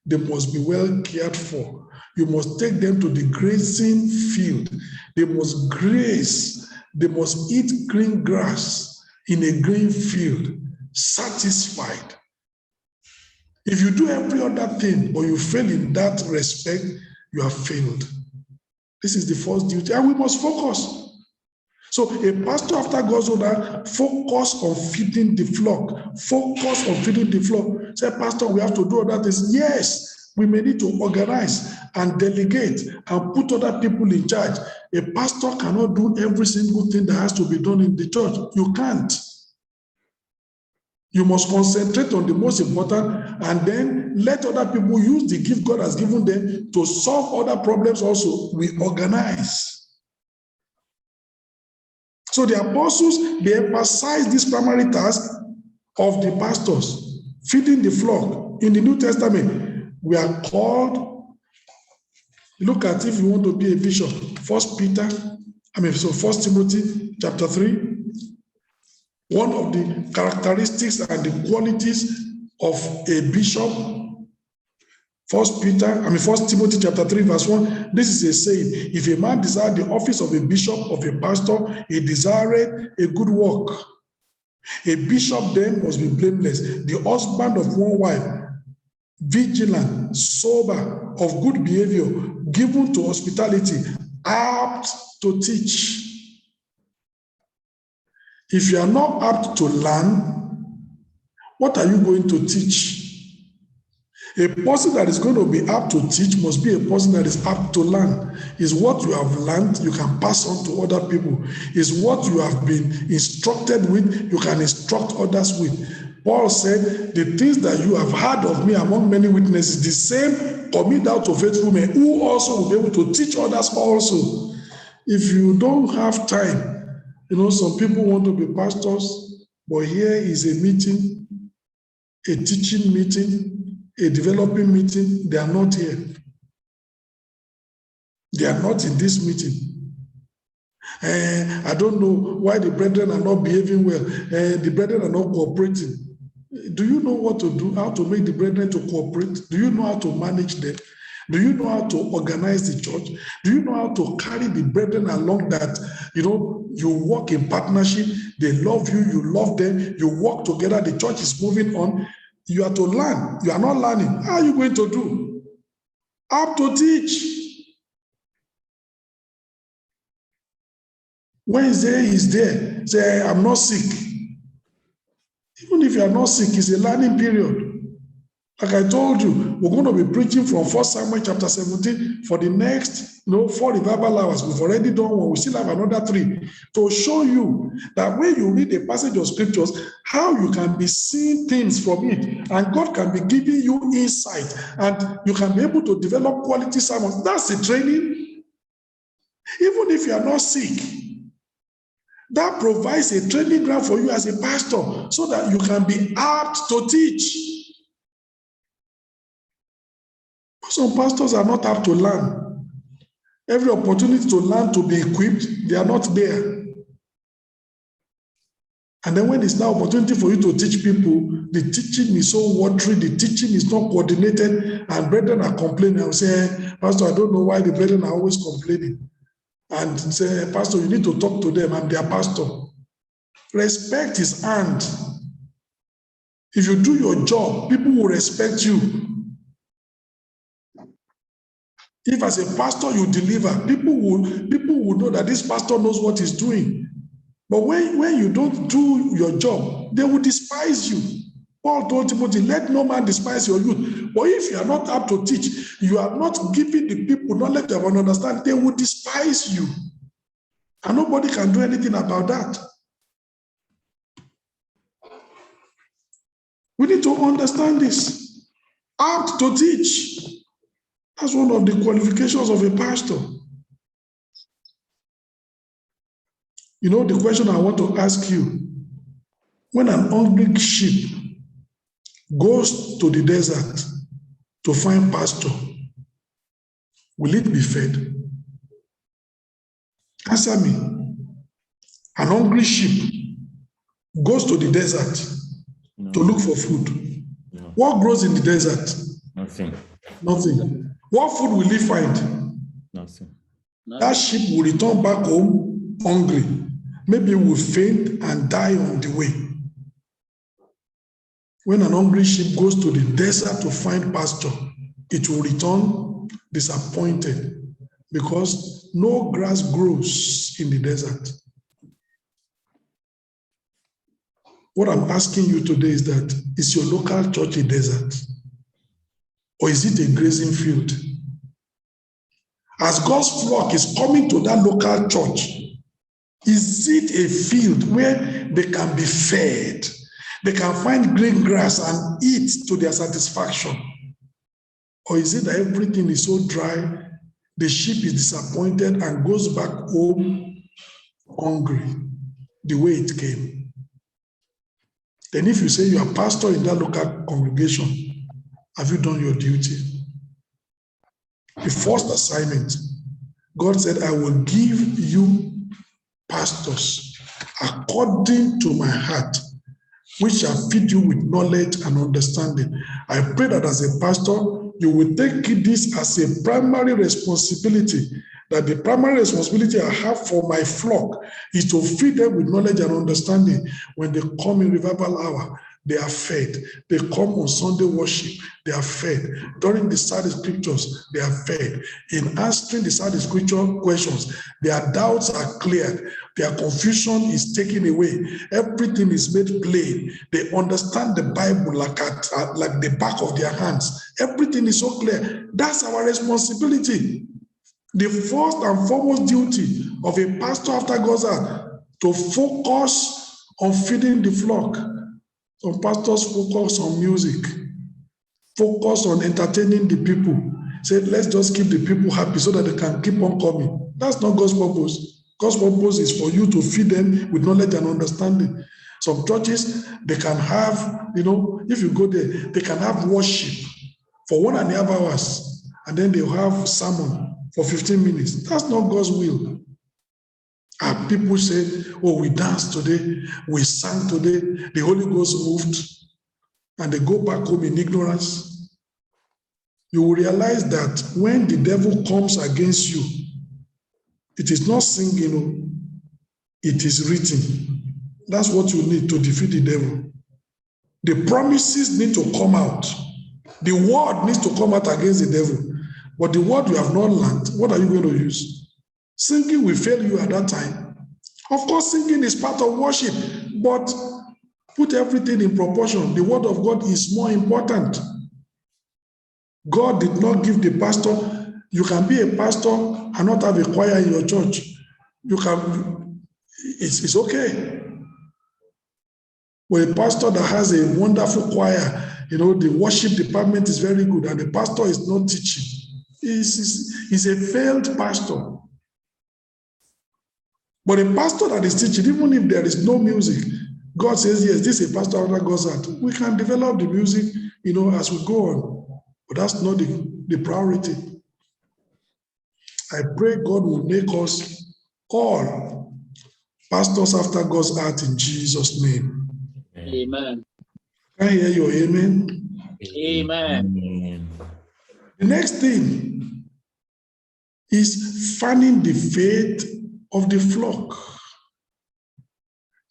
They must be well cared for. You must take them to the grazing field. They must graze. They must eat green grass in a green field, satisfied. If you do every other thing, but you fail in that respect, you have failed. This is the first duty, and we must focus. So a pastor after God's own heart, focus on feeding the flock. Focus on feeding the flock. Say, Pastor, we have to do other things. Yes, we may need to organize and delegate and put other people in charge. A pastor cannot do every single thing that has to be done in the church. You can't. You must concentrate on the most important, and then let other people use the gift God has given them to solve other problems also. We organize. So the apostles, they emphasize this primary task of the pastors, feeding the flock. In the New Testament, we are called, look at if you want to be a bishop, 1 Timothy chapter 3. One of the characteristics and the qualities of a bishop, 1 Timothy chapter 3, verse 1, this is a saying, if a man desire the office of a bishop, of a pastor, he desireth a good work. A bishop then must be blameless, the husband of one wife, vigilant, sober, of good behavior, given to hospitality, apt to teach. If you are not apt to learn, what are you going to teach? A person that is going to be apt to teach must be a person that is apt to learn. Is what you have learned, you can pass on to other people. Is what you have been instructed with, you can instruct others with. Paul said, the things that you have heard of me among many witnesses, the same commit out to faithful men who also will be able to teach others also. If you don't have time, some people want to be pastors, but here is a meeting, a teaching meeting, a developing meeting. They are not here. They are not in this meeting. I don't know why the brethren are not behaving well. The brethren are not cooperating. Do you know what to do, how to make the brethren to cooperate? Do you know how to manage them? Do you know how to organize the church? Do you know how to carry the brethren along that, you walk in partnership, they love you, you love them, you walk together, the church is moving on. You are to learn. You are not learning. How are you going to do? How to teach? Wednesday is there. Say, I'm not sick. Even if you are not sick, it's a learning period. Like I told you, we're going to be preaching from 1 Samuel chapter 17 for the next 4 revival hours. We've already done one. We still have another 3 to show you that when you read a passage of scriptures, how you can be seeing things from it, and God can be giving you insight, and you can be able to develop quality sermons. That's the training. Even if you are not sick, that provides a training ground for you as a pastor so that you can be apt to teach. Some pastors are not apt to learn. Every opportunity to learn, to be equipped, they are not there. And then when it's now opportunity for you to teach people, the teaching is so watery, the teaching is not coordinated, and brethren are complaining. I will say, Pastor, I don't know why the brethren are always complaining. And say, Pastor, you need to talk to them. I'm their pastor. Respect is earned. If you do your job, people will respect you. If as a pastor you deliver, people will know that this pastor knows what he's doing. But when you don't do your job, they will despise you. Paul told Timothy, let no man despise your youth. But if you are not apt to teach, you are not giving the people knowledge of an understanding, they will despise you. And nobody can do anything about that. We need to understand this. Apt to teach. That's one of the qualifications of a pastor. The question I want to ask you, when an hungry sheep goes to the desert to find pasture, will it be fed? Answer me. An hungry sheep goes to the desert to look for food. No. What grows in the desert? Nothing. Nothing. What food will he find? Nothing. That sheep will return back home hungry. Maybe he will faint and die on the way. When an hungry sheep goes to the desert to find pasture, it will return disappointed because no grass grows in the desert. What I'm asking you today is that, is your local church a desert? Or is it a grazing field? As God's flock is coming to that local church, is it a field where they can be fed? They can find green grass and eat to their satisfaction? Or is it that everything is so dry, the sheep is disappointed and goes back home hungry, the way it came? Then if you say you are pastor in that local congregation, have you done your duty? The first assignment, God said, I will give you pastors according to my heart, which shall feed you with knowledge and understanding. I pray that as a pastor, you will take this as a primary responsibility, that the primary responsibility I have for my flock is to feed them with knowledge and understanding. When they come in revival hour, they are fed. They come on Sunday worship, they are fed. During the study scriptures, they are fed. In answering the study scripture questions, their doubts are cleared. Their confusion is taken away. Everything is made plain. They understand the Bible like the back of their hands. Everything is so clear. That's our responsibility. The first and foremost duty of a pastor after God's heart, to focus on feeding the flock. Some pastors focus on music, focus on entertaining the people. Say, let's just keep the people happy so that they can keep on coming. That's not God's purpose. God's purpose is for you to feed them with knowledge and understanding. Some churches, they can have, if you go there, they can have worship for 1.5 hours, and then they'll have sermon for 15 minutes. That's not God's will. And people say, oh, we danced today, we sang today, the Holy Ghost moved, and they go back home in ignorance. you will realize that when the devil comes against you, it is not singing, it is written. That's what you need to defeat the devil. The promises need to come out. The word needs to come out against the devil. But the word you have not learned, what are you going to use? Singing will fail you at that time. Of course, singing is part of worship, but put everything in proportion. The word of God is more important. God did not give the pastor. You can be a pastor and not have a choir in your church. You can, it's okay. When a pastor that has a wonderful choir, the worship department is very good, and the pastor is not teaching. He's a failed pastor. But a pastor that is teaching, even if there is no music, God says, yes, this is a pastor after God's heart. We can develop the music, as we go on. But that's not the priority. I pray God will make us all pastors after God's heart in Jesus' name. Amen. Can I hear your amen? Amen. The next thing is fanning the faith of the flock.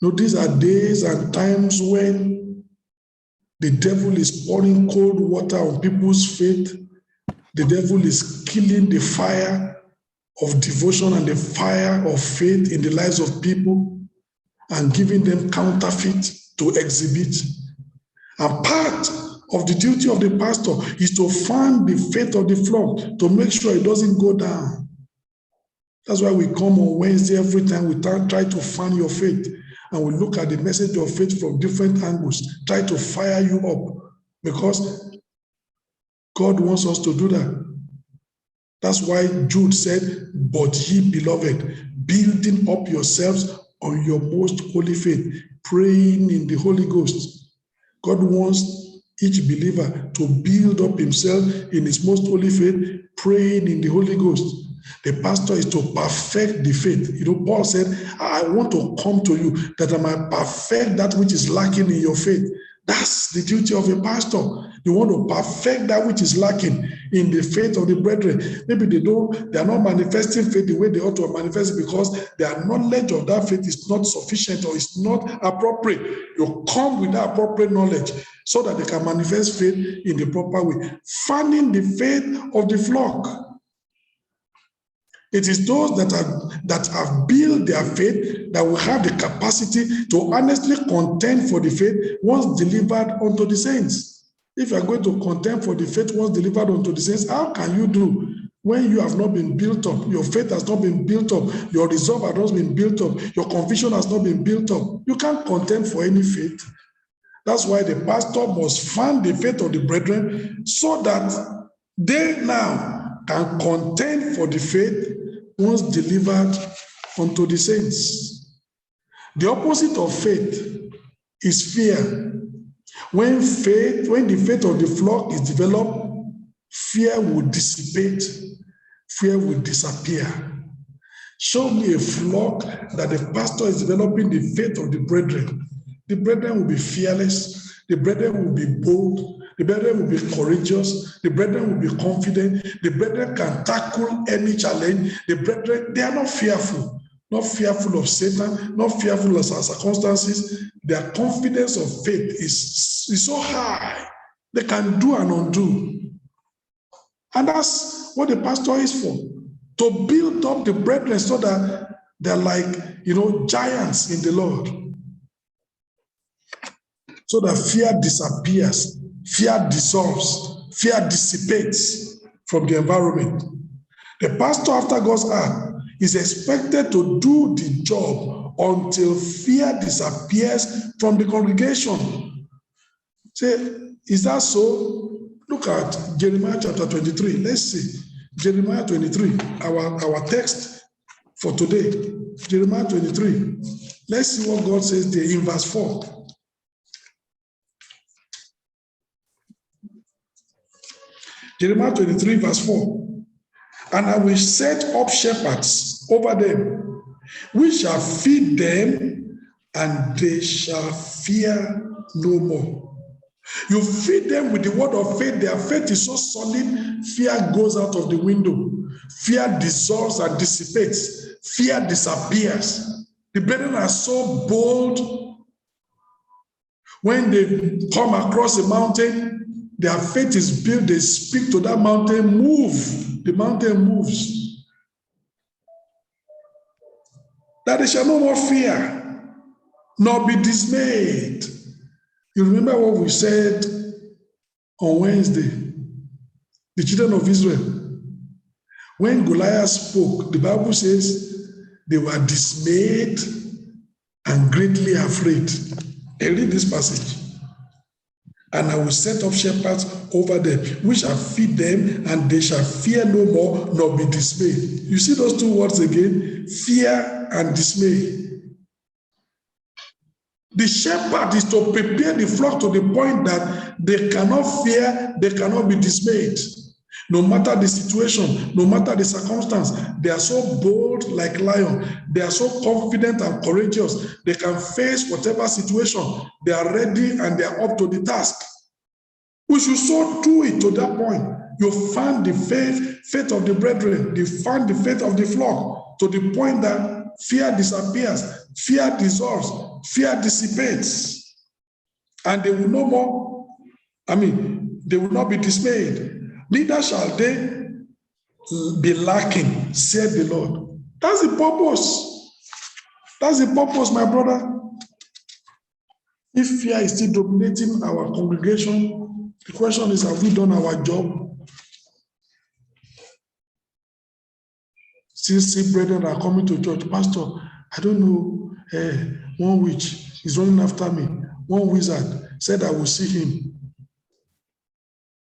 These are days and times when the devil is pouring cold water on people's faith. The devil is killing the fire of devotion and the fire of faith in the lives of people and giving them counterfeit to exhibit. And part of the duty of the pastor is to fan the faith of the flock, to make sure it doesn't go down. That's why we come on Wednesday every time. We try to fan your faith, and we look at the message of faith from different angles, try to fire you up, because God wants us to do that. That's why Jude said, but ye beloved, building up yourselves on your most holy faith, praying in the Holy Ghost. God wants each believer to build up himself in his most holy faith, praying in the Holy Ghost. The pastor is to perfect the faith. Paul said, I want to come to you that I might perfect that which is lacking in your faith. That's the duty of a pastor. You want to perfect that which is lacking in the faith of the brethren. Maybe they are not manifesting faith the way they ought to manifest because their knowledge of that faith is not sufficient or is not appropriate. You come with that appropriate knowledge so that they can manifest faith in the proper way. Fanning the faith of the flock. It is those that have built their faith that will have the capacity to honestly contend for the faith once delivered unto the saints. If you are going to contend for the faith once delivered unto the saints, how can you do when you have not been built up? Your faith has not been built up. Your resolve has not been built up. Your conviction has not been built up. You can't contend for any faith. That's why the pastor must fan the faith of the brethren so that they now can contend for the faith once delivered unto the saints. The opposite of faith is fear. When the faith of the flock is developed, fear will dissipate, fear will disappear. Show me a flock that the pastor is developing the faith of the brethren. The brethren will be fearless, the brethren will be bold, the brethren will be courageous. The brethren will be confident. The brethren can tackle any challenge. The brethren, they are not fearful of Satan, not fearful of circumstances. Their confidence of faith is so high. They can do and undo. And that's what the pastor is for, to build up the brethren so that they're like, giants in the Lord. So that fear disappears. Fear dissolves, fear dissipates from the environment. The pastor after God's heart is expected to do the job until fear disappears from the congregation. Say, is that so? Look at Jeremiah chapter 23. Let's see. Jeremiah 23, our text for today. Jeremiah 23. Let's see what God says there in verse 4. Jeremiah 23, verse 4. And I will set up shepherds over them, which shall feed them, and they shall fear no more. You feed them with the word of faith. Their faith is so solid, fear goes out of the window. Fear dissolves and dissipates. Fear disappears. The brethren are so bold. When they come across a mountain, their faith is built. They speak to that mountain, move. The mountain moves. That they shall no more fear, nor be dismayed. You remember what we said on Wednesday? The children of Israel. When Goliath spoke, the Bible says they were dismayed and greatly afraid. I read this passage. And I will set up shepherds over them, which shall feed them, and they shall fear no more, nor be dismayed. You see those two words again? Fear and dismay. The shepherd is to prepare the flock to the point that they cannot fear, they cannot be dismayed. No matter the situation, no matter the circumstance, they are so bold like lion. They are so confident and courageous. They can face whatever situation. They are ready and they are up to the task. We should so do it to that point. You find the faith of the brethren. You find the faith of the flock to the point that fear disappears, fear dissolves, fear dissipates. And they will no more, they will not be dismayed. Neither shall they be lacking, said the Lord. That's the purpose. That's the purpose, my brother. If fear is still dominating our congregation, the question is, have we done our job? See, brethren are coming to church. Pastor, I don't know, one witch is running after me. One wizard said I will see him.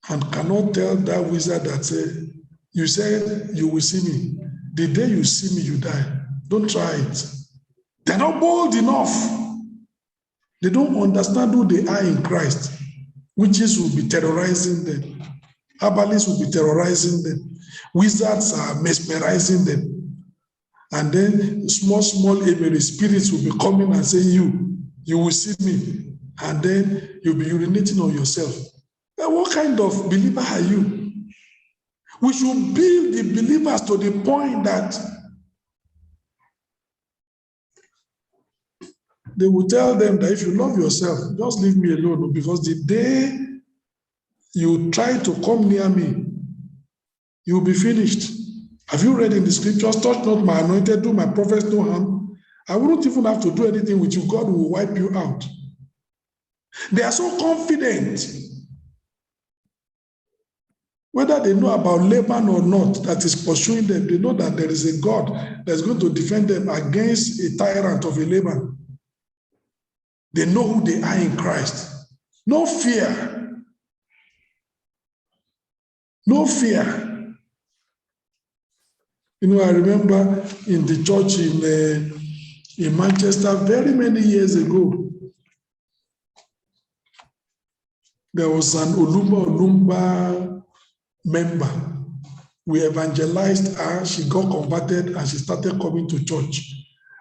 And cannot tell that wizard that you said you will see me. The day you see me, you die. Don't try it. They're not bold enough. They don't understand who they are in Christ. Witches will be terrorizing them. Herbalists will be terrorizing them. Wizards are mesmerizing them. And then small spirits will be coming and saying, you will see me. And then you'll be urinating on yourself. What kind of believer are you? We should build the believers to the point that they will tell them that if you love yourself, just leave me alone, because the day you try to come near me, you will be finished. Have you read in the scriptures, touch not my anointed, do my prophets no harm? I wouldn't even have to do anything with you. God will wipe you out. They are so confident. Whether they know about Laban or not that is pursuing them, they know that there is a God that's going to defend them against a tyrant of a Laban. They know who they are in Christ. No fear. No fear. I remember in the church in Manchester very many years ago, there was an Olumba member. We evangelized her. She got converted and she started coming to church.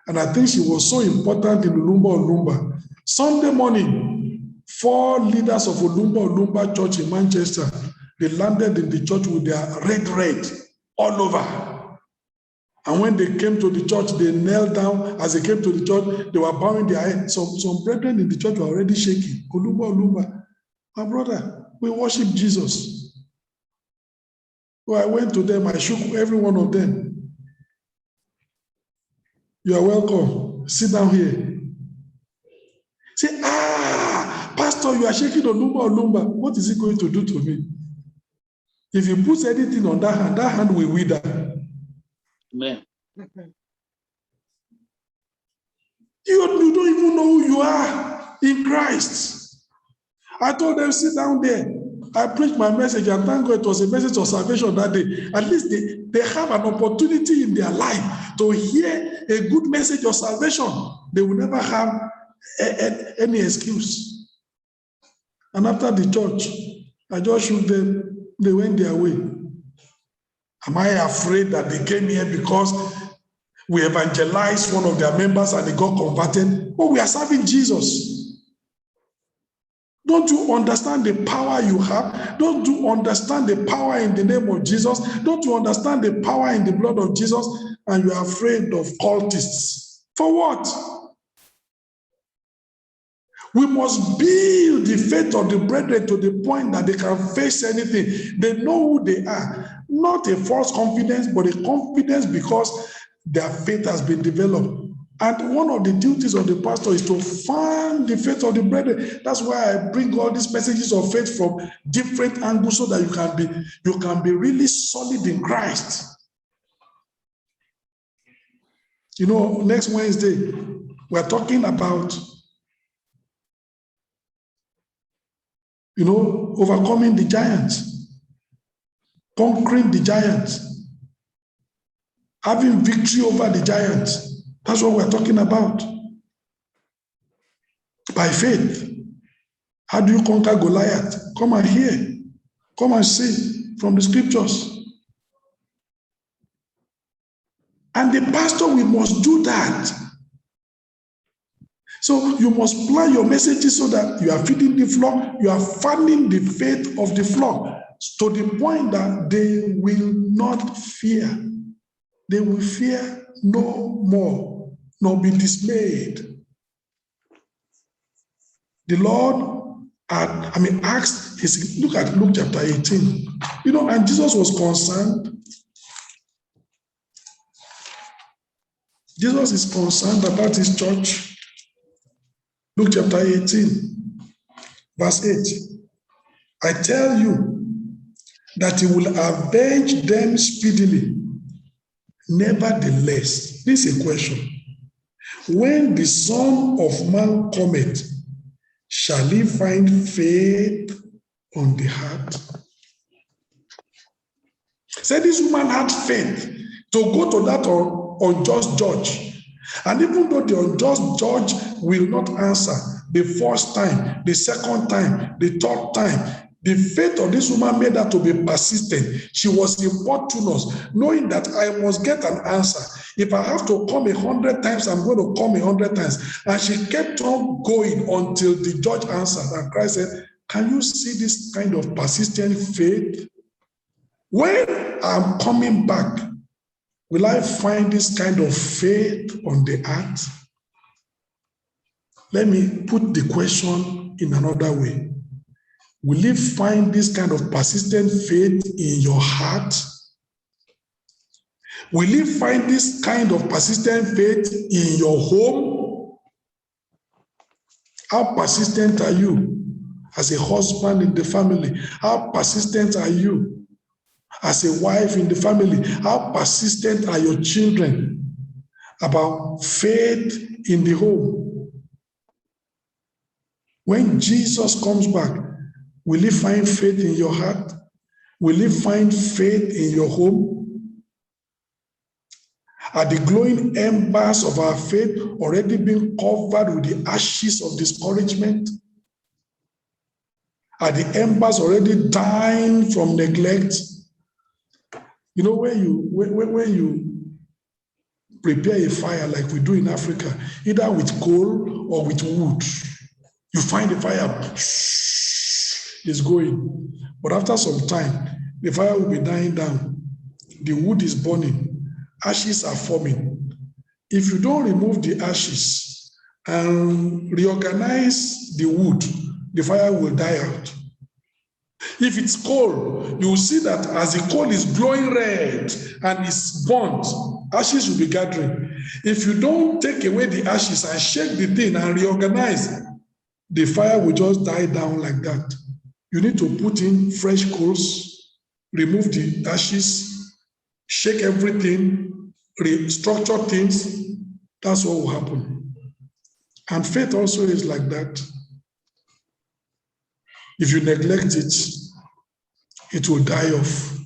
And I think she was so important in Olumba. Sunday morning, 4 leaders of Olumba Church in Manchester, they landed in the church with their red all over. And when they came to the church, they knelt down. As they came to the church, they were bowing their head. Some brethren in the church were already shaking. Olumba. My brother, we worship Jesus. So I went to them, I shook every one of them. You are welcome. Sit down here. Say, Pastor, you are shaking Olumba. What is he going to do to me? If he puts anything on that hand will wither. Amen. You don't even know who you are in Christ. I told them, sit down there. I preached my message, and thank God it was a message of salvation that day. At least they have an opportunity in their life to hear a good message of salvation. They will never have any excuse. And after the church, I just shook them. They went their way. Am I afraid that they came here because we evangelized one of their members and they got converted? Oh, we are serving Jesus. Don't you understand the power you have? Don't you understand the power in the name of Jesus? Don't you understand the power in the blood of Jesus? And you are afraid of cultists. For what? We must build the faith of the brethren to the point that they can face anything. They know who they are. Not a false confidence, but a confidence because their faith has been developed. And one of the duties of the pastor is to fan the faith of the brethren. That's why I bring all these messages of faith from different angles so that you can be really solid in Christ. You know, next Wednesday, we're talking about, overcoming the giants, conquering the giants, having victory over the giants. That's what we're talking about. By faith. How do you conquer Goliath? Come and hear. Come and see from the scriptures. And the pastor, we must do that. So you must plan your messages so that you are feeding the flock, you are fanning the faith of the flock to the point that they will not fear. They will fear no more, nor be dismayed. The Lord asked, look at Luke chapter 18. And Jesus was concerned. Jesus is concerned about his church. Luke chapter 18, verse 8. I tell you that he will avenge them speedily. Nevertheless, this is a question. When the Son of Man cometh, shall he find faith on the heart? Say this woman had faith to go to that unjust judge. And even though the unjust judge will not answer the first time, the second time, the third time, the faith of this woman made her to be persistent. She was importunous, knowing that I must get an answer. If I have to come 100 times, I'm going to come 100 times. And she kept on going until the judge answered. And Christ said, can you see this kind of persistent faith? When I'm coming back, will I find this kind of faith on the earth? Let me put the question in another way. Will you find this kind of persistent faith in your heart? Will you find this kind of persistent faith in your home? How persistent are you as a husband in the family? How persistent are you as a wife in the family? How persistent are your children about faith in the home? When Jesus comes back, will you find faith in your heart? Will you find faith in your home? Are the glowing embers of our faith already being covered with the ashes of discouragement? Are the embers already dying from neglect? When you prepare a fire like we do in Africa, either with coal or with wood, you find the fire is going. But after some time, the fire will be dying down. The wood is burning. Ashes are forming. If you don't remove the ashes and reorganize the wood, the fire will die out. If it's coal, you will see that as the coal is glowing red and is burnt, ashes will be gathering. If you don't take away the ashes and shake the thing and reorganize, the fire will just die down like that. You need to put in fresh coals, remove the ashes, shake everything, restructure things. That's what will happen. And faith also is like that. If you neglect it, it will die off.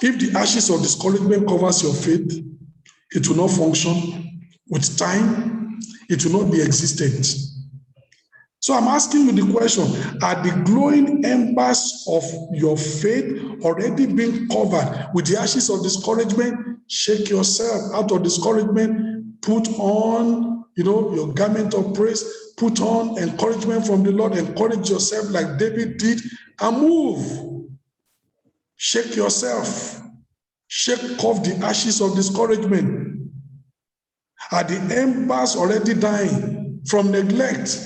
If the ashes of discouragement covers your faith, it will not function. With time, it will not be existent. So I'm asking you the question, are the glowing embers of your faith already being covered with the ashes of discouragement? Shake yourself out of discouragement, put on, your garment of praise, put on encouragement from the Lord, encourage yourself like David did, and move. Shake yourself. Shake off the ashes of discouragement. Are the embers already dying from neglect?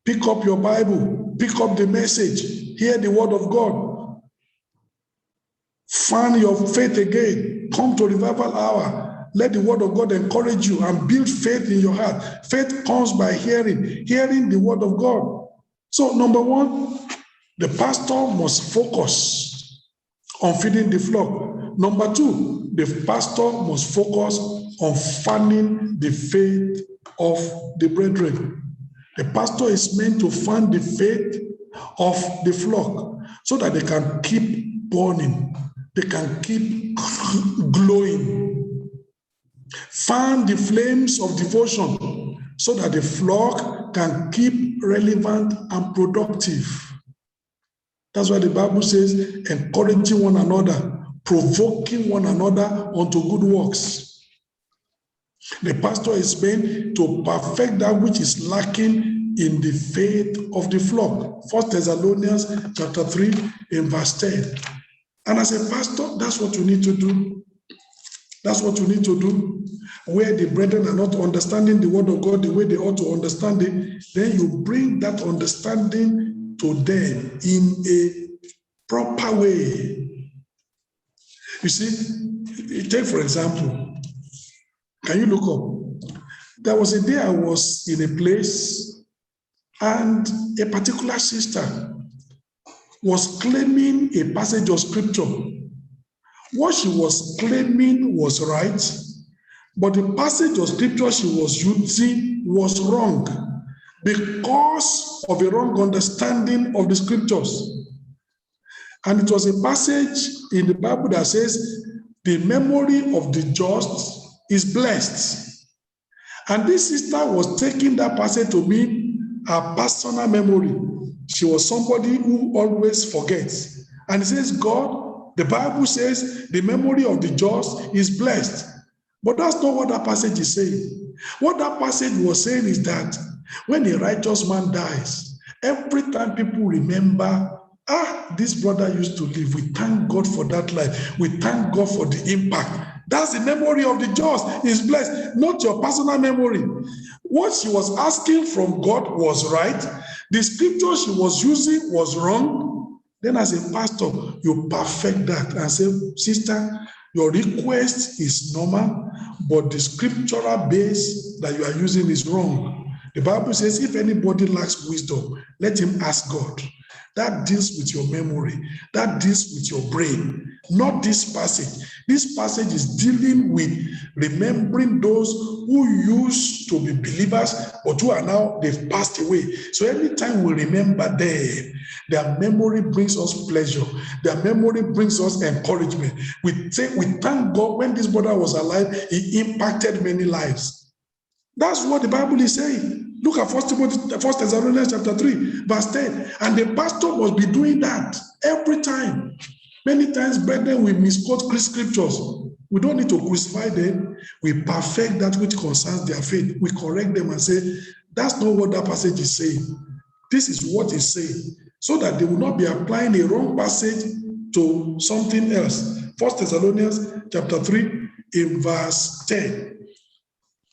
Pick up your Bible, pick up the message, hear the word of God. Fan your faith again. Come to revival hour. Let the word of God encourage you and build faith in your heart. Faith comes by hearing the word of God. So, number one, the pastor must focus on feeding the flock. Number two, the pastor must focus on fanning the faith of the brethren. The pastor is meant to fan the faith of the flock so that they can keep burning, they can keep glowing. Fan the flames of devotion so that the flock can keep relevant and productive. That's why the Bible says, encouraging one another, provoking one another unto good works. The pastor is meant to perfect that which is lacking in the faith of the flock. 1 Thessalonians chapter 3 in verse 10. And as a pastor, that's what you need to do. That's what you need to do. Where the brethren are not understanding the word of God the way they ought to understand it, then you bring that understanding to them in a proper way. You see, take for example, can you look up? There was a day I was in a place and a particular sister was claiming a passage of scripture. What she was claiming was right, but the passage of scripture she was using was wrong because of a wrong understanding of the scriptures. And it was a passage in the Bible that says, the memory of the just is blessed. And this sister was taking that passage to be her personal memory. She was somebody who always forgets. And it says, God, the Bible says the memory of the just is blessed. But that's not what that passage is saying. What that passage was saying is that when a righteous man dies, every time people remember, this brother used to live, we thank God for that life. We thank God for the impact. That's the memory of the just is blessed, not your personal memory. What she was asking from God was right. The scripture she was using was wrong. Then as a pastor, you perfect that and say, sister, your request is normal, but the scriptural base that you are using is wrong. The Bible says, if anybody lacks wisdom, let him ask God. That deals with your memory. That deals with your brain. Not this passage. This passage is dealing with remembering those who used to be believers, but who are now, they've passed away. So anytime we remember them, their memory brings us pleasure. Their memory brings us encouragement. We thank God when this brother was alive, he impacted many lives. That's what the Bible is saying. Look at 1 Thessalonians chapter 3, verse 10. And the pastor must be doing that every time. Many times, brethren, we misquote scriptures. We don't need to crucify them. We perfect that which concerns their faith. We correct them and say, that's not what that passage is saying. This is what it's saying. So that they will not be applying a wrong passage to something else. 1 Thessalonians chapter 3, in verse 10.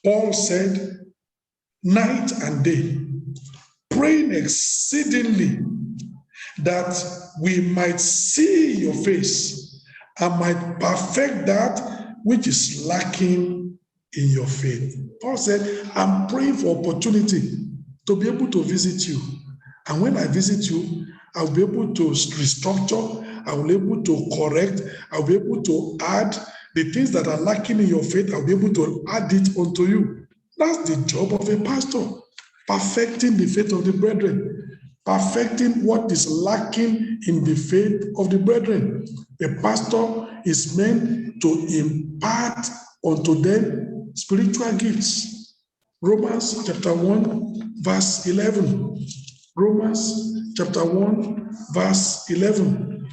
Paul said, night and day, praying exceedingly that we might see your face and might perfect that which is lacking in your faith. Paul said, I'm praying for opportunity to be able to visit you. And when I visit you, I'll be able to restructure, I'll be able to correct, I'll be able to add the things that are lacking in your faith, I'll be able to add it unto you. That's the job of a pastor, perfecting the faith of the brethren, perfecting what is lacking in the faith of the brethren. A pastor is meant to impart unto them spiritual gifts. Romans chapter 1, verse 11. Romans chapter 1, verse 11.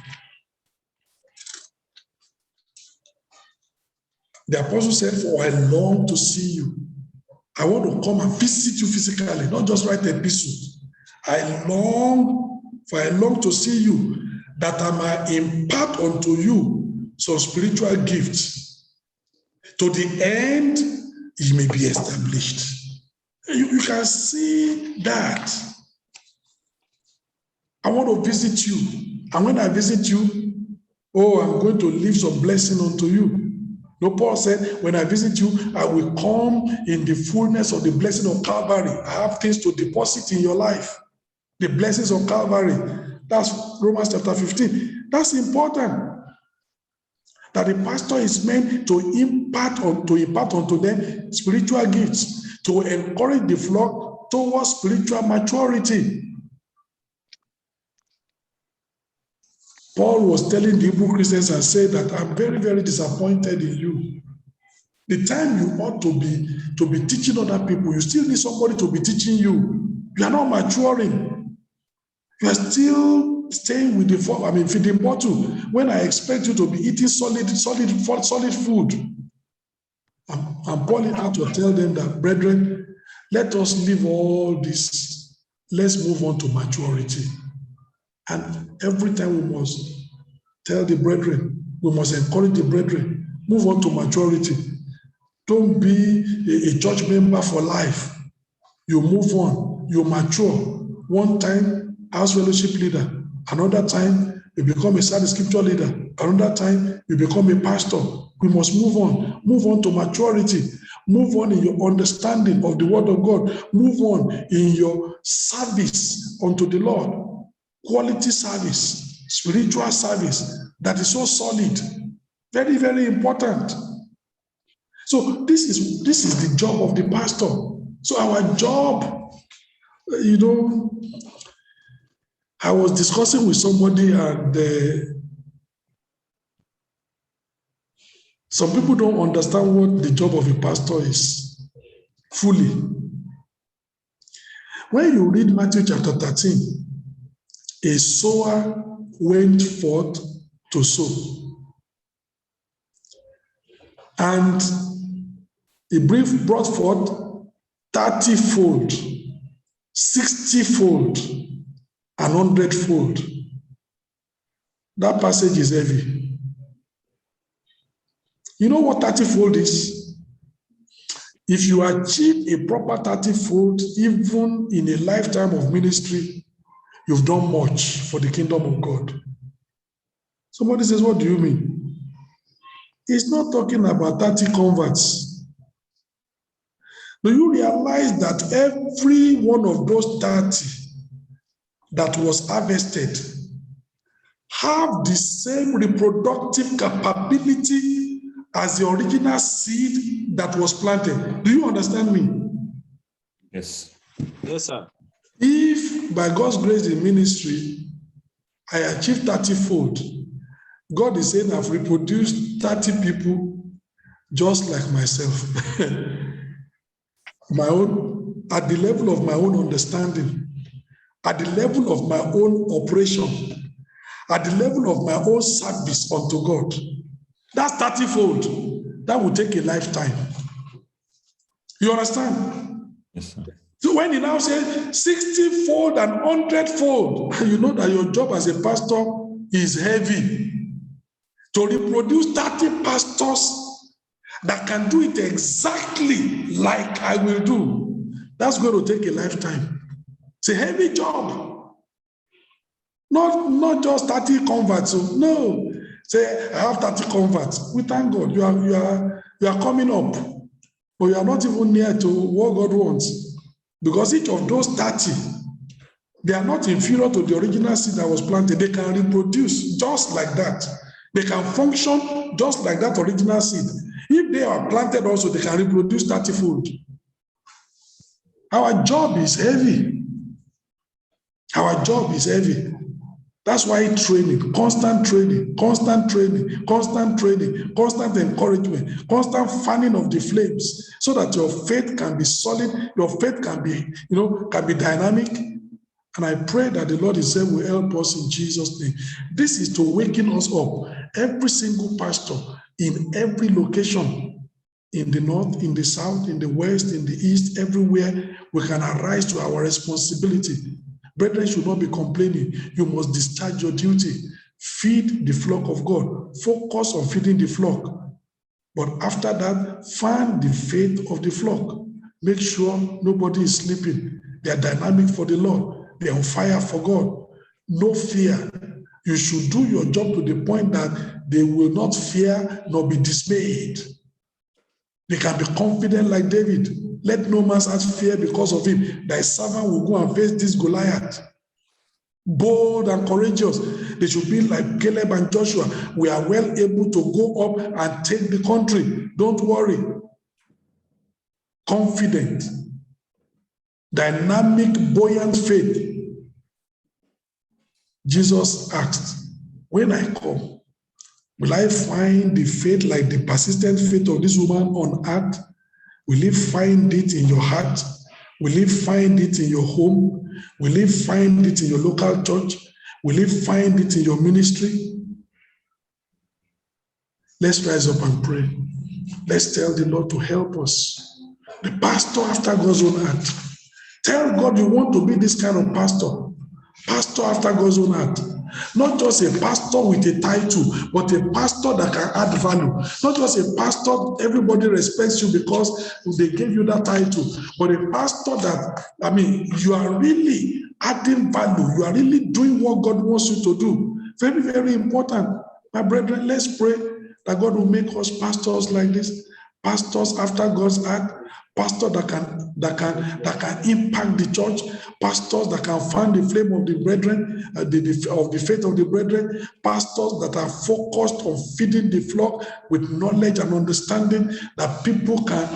The apostle said, for I long to see you, I want to come and visit you physically, not just write epistles. I long to see you, that I might impart unto you some spiritual gifts, to the end it may be established. You can see that. I want to visit you. And when I visit you, I'm going to leave some blessing unto you. No, Paul said, when I visit you, I will come in the fullness of the blessing of Calvary. I have things to deposit in your life. The blessings of Calvary. That's Romans chapter 15. That's important. That the pastor is meant to impart unto them spiritual gifts, to encourage the flock towards spiritual maturity. Paul was telling the Hebrew Christians and said that I'm very, very disappointed in you. The time you ought to be teaching other people, you still need somebody to be teaching you. You are not maturing. You are still staying with the feeding bottle when I expect you to be eating solid food. I'm calling out to tell them that, brethren, let us leave all this. Let's move on to maturity. And every time we must tell the brethren, we must encourage the brethren, move on to maturity. Don't be a church member for life. You move on, you mature. One time, house fellowship leader. Another time, you become a Sunday scripture leader. Another time, you become a pastor. We must move on to maturity. Move on in your understanding of the word of God. Move on in your service unto the Lord. Quality service, spiritual service that is so solid. Very, very important. So this is the job of the pastor. So our job, I was discussing with somebody, and some people don't understand what the job of a pastor is fully. When you read Matthew chapter 13, a sower went forth to sow. And he brought forth 30-fold, 60-fold, and 100-fold. That passage is heavy. You know what 30-fold is? If you achieve a proper 30-fold, even in a lifetime of ministry, you've done much for the kingdom of God. Somebody says, what do you mean? He's not talking about 30 converts. Do you realize that every one of those 30 that was harvested have the same reproductive capability as the original seed that was planted? Do you understand me? Yes. Yes, sir. If by God's grace in ministry, I achieve 30-fold, God is saying I've reproduced 30 people just like myself. My own, at the level of my own understanding, at the level of my own operation, at the level of my own service unto God. That's 30-fold. That will take a lifetime. You understand? Yes, sir. So when he now says 60-fold and 100-fold, you know that your job as a pastor is heavy. To reproduce 30 pastors that can do it exactly like I will do, that's going to take a lifetime. It's a heavy job. Not just 30 converts. No. Say, I have 30 converts. We thank God. You are coming up, but you are not even near to what God wants. Because each of those 30, they are not inferior to the original seed that was planted. They can reproduce just like that. They can function just like that original seed. If they are planted also, they can reproduce 30-fold. Our job is heavy. Our job is heavy. That's why training, constant training, constant training, constant training, constant encouragement, constant fanning of the flames, so that your faith can be solid, your faith can be, can be dynamic. And I pray that the Lord Himself will help us in Jesus' name. This is to waken us up. Every single pastor in every location, in the north, in the south, in the west, in the east, everywhere, we can arise to our responsibility. Brethren should not be complaining. You must discharge your duty. Feed the flock of God. Focus on feeding the flock. But after that, fan the faith of the flock. Make sure nobody is sleeping. They are dynamic for the Lord. They are on fire for God. No fear. You should do your job to the point that they will not fear nor be dismayed. They can be confident like David. Let no man have fear because of him. Thy servant will go and face this Goliath. Bold and courageous. They should be like Caleb and Joshua. We are well able to go up and take the country. Don't worry. Confident. Dynamic, buoyant faith. Jesus asked, when I come, will I find the faith like the persistent faith of this woman on earth? Will you find it in your heart? Will you find it in your home? Will you find it in your local church? Will you find it in your ministry? Let's rise up and pray. Let's tell the Lord to help us. The pastor after God's own heart. Tell God you want to be this kind of pastor. Pastor after God's own heart. Not just a pastor with a title, but a pastor that can add value. Not just a pastor, everybody respects you because they gave you that title, but a pastor that, you are really adding value. You are really doing what God wants you to do. Very, very important. My brethren, let's pray that God will make us pastors like this. Pastors after God's heart. Pastors that can impact the church, pastors that can fan the flame of the brethren, of the faith of the brethren, pastors that are focused on feeding the flock with knowledge and understanding, that people can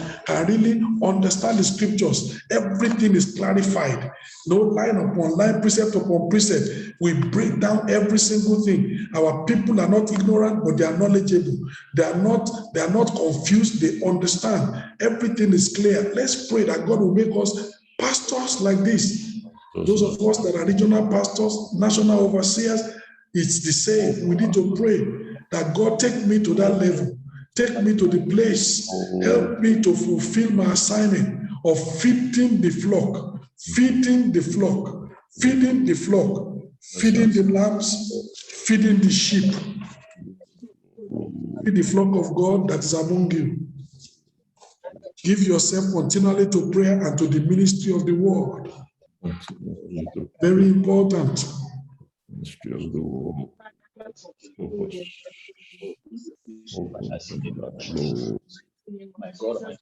really understand the scriptures. Everything is clarified. No line upon line, precept upon precept. We break down every single thing. Our people are not ignorant, but they are knowledgeable. They are not confused. They understand. Everything is clear. Let's pray that God will make us pastors like this. Those of us that are regional pastors, national overseers, it's the same. We need to pray that God take me to that level. Take me to the place. Help me to fulfill my assignment of feeding the flock, feeding the flock, feeding the flock, feeding the lambs, feeding the sheep. Feed the flock of God that is among you. Give yourself continually to prayer and to the ministry of the word. Very important. Ministry of the world. My God,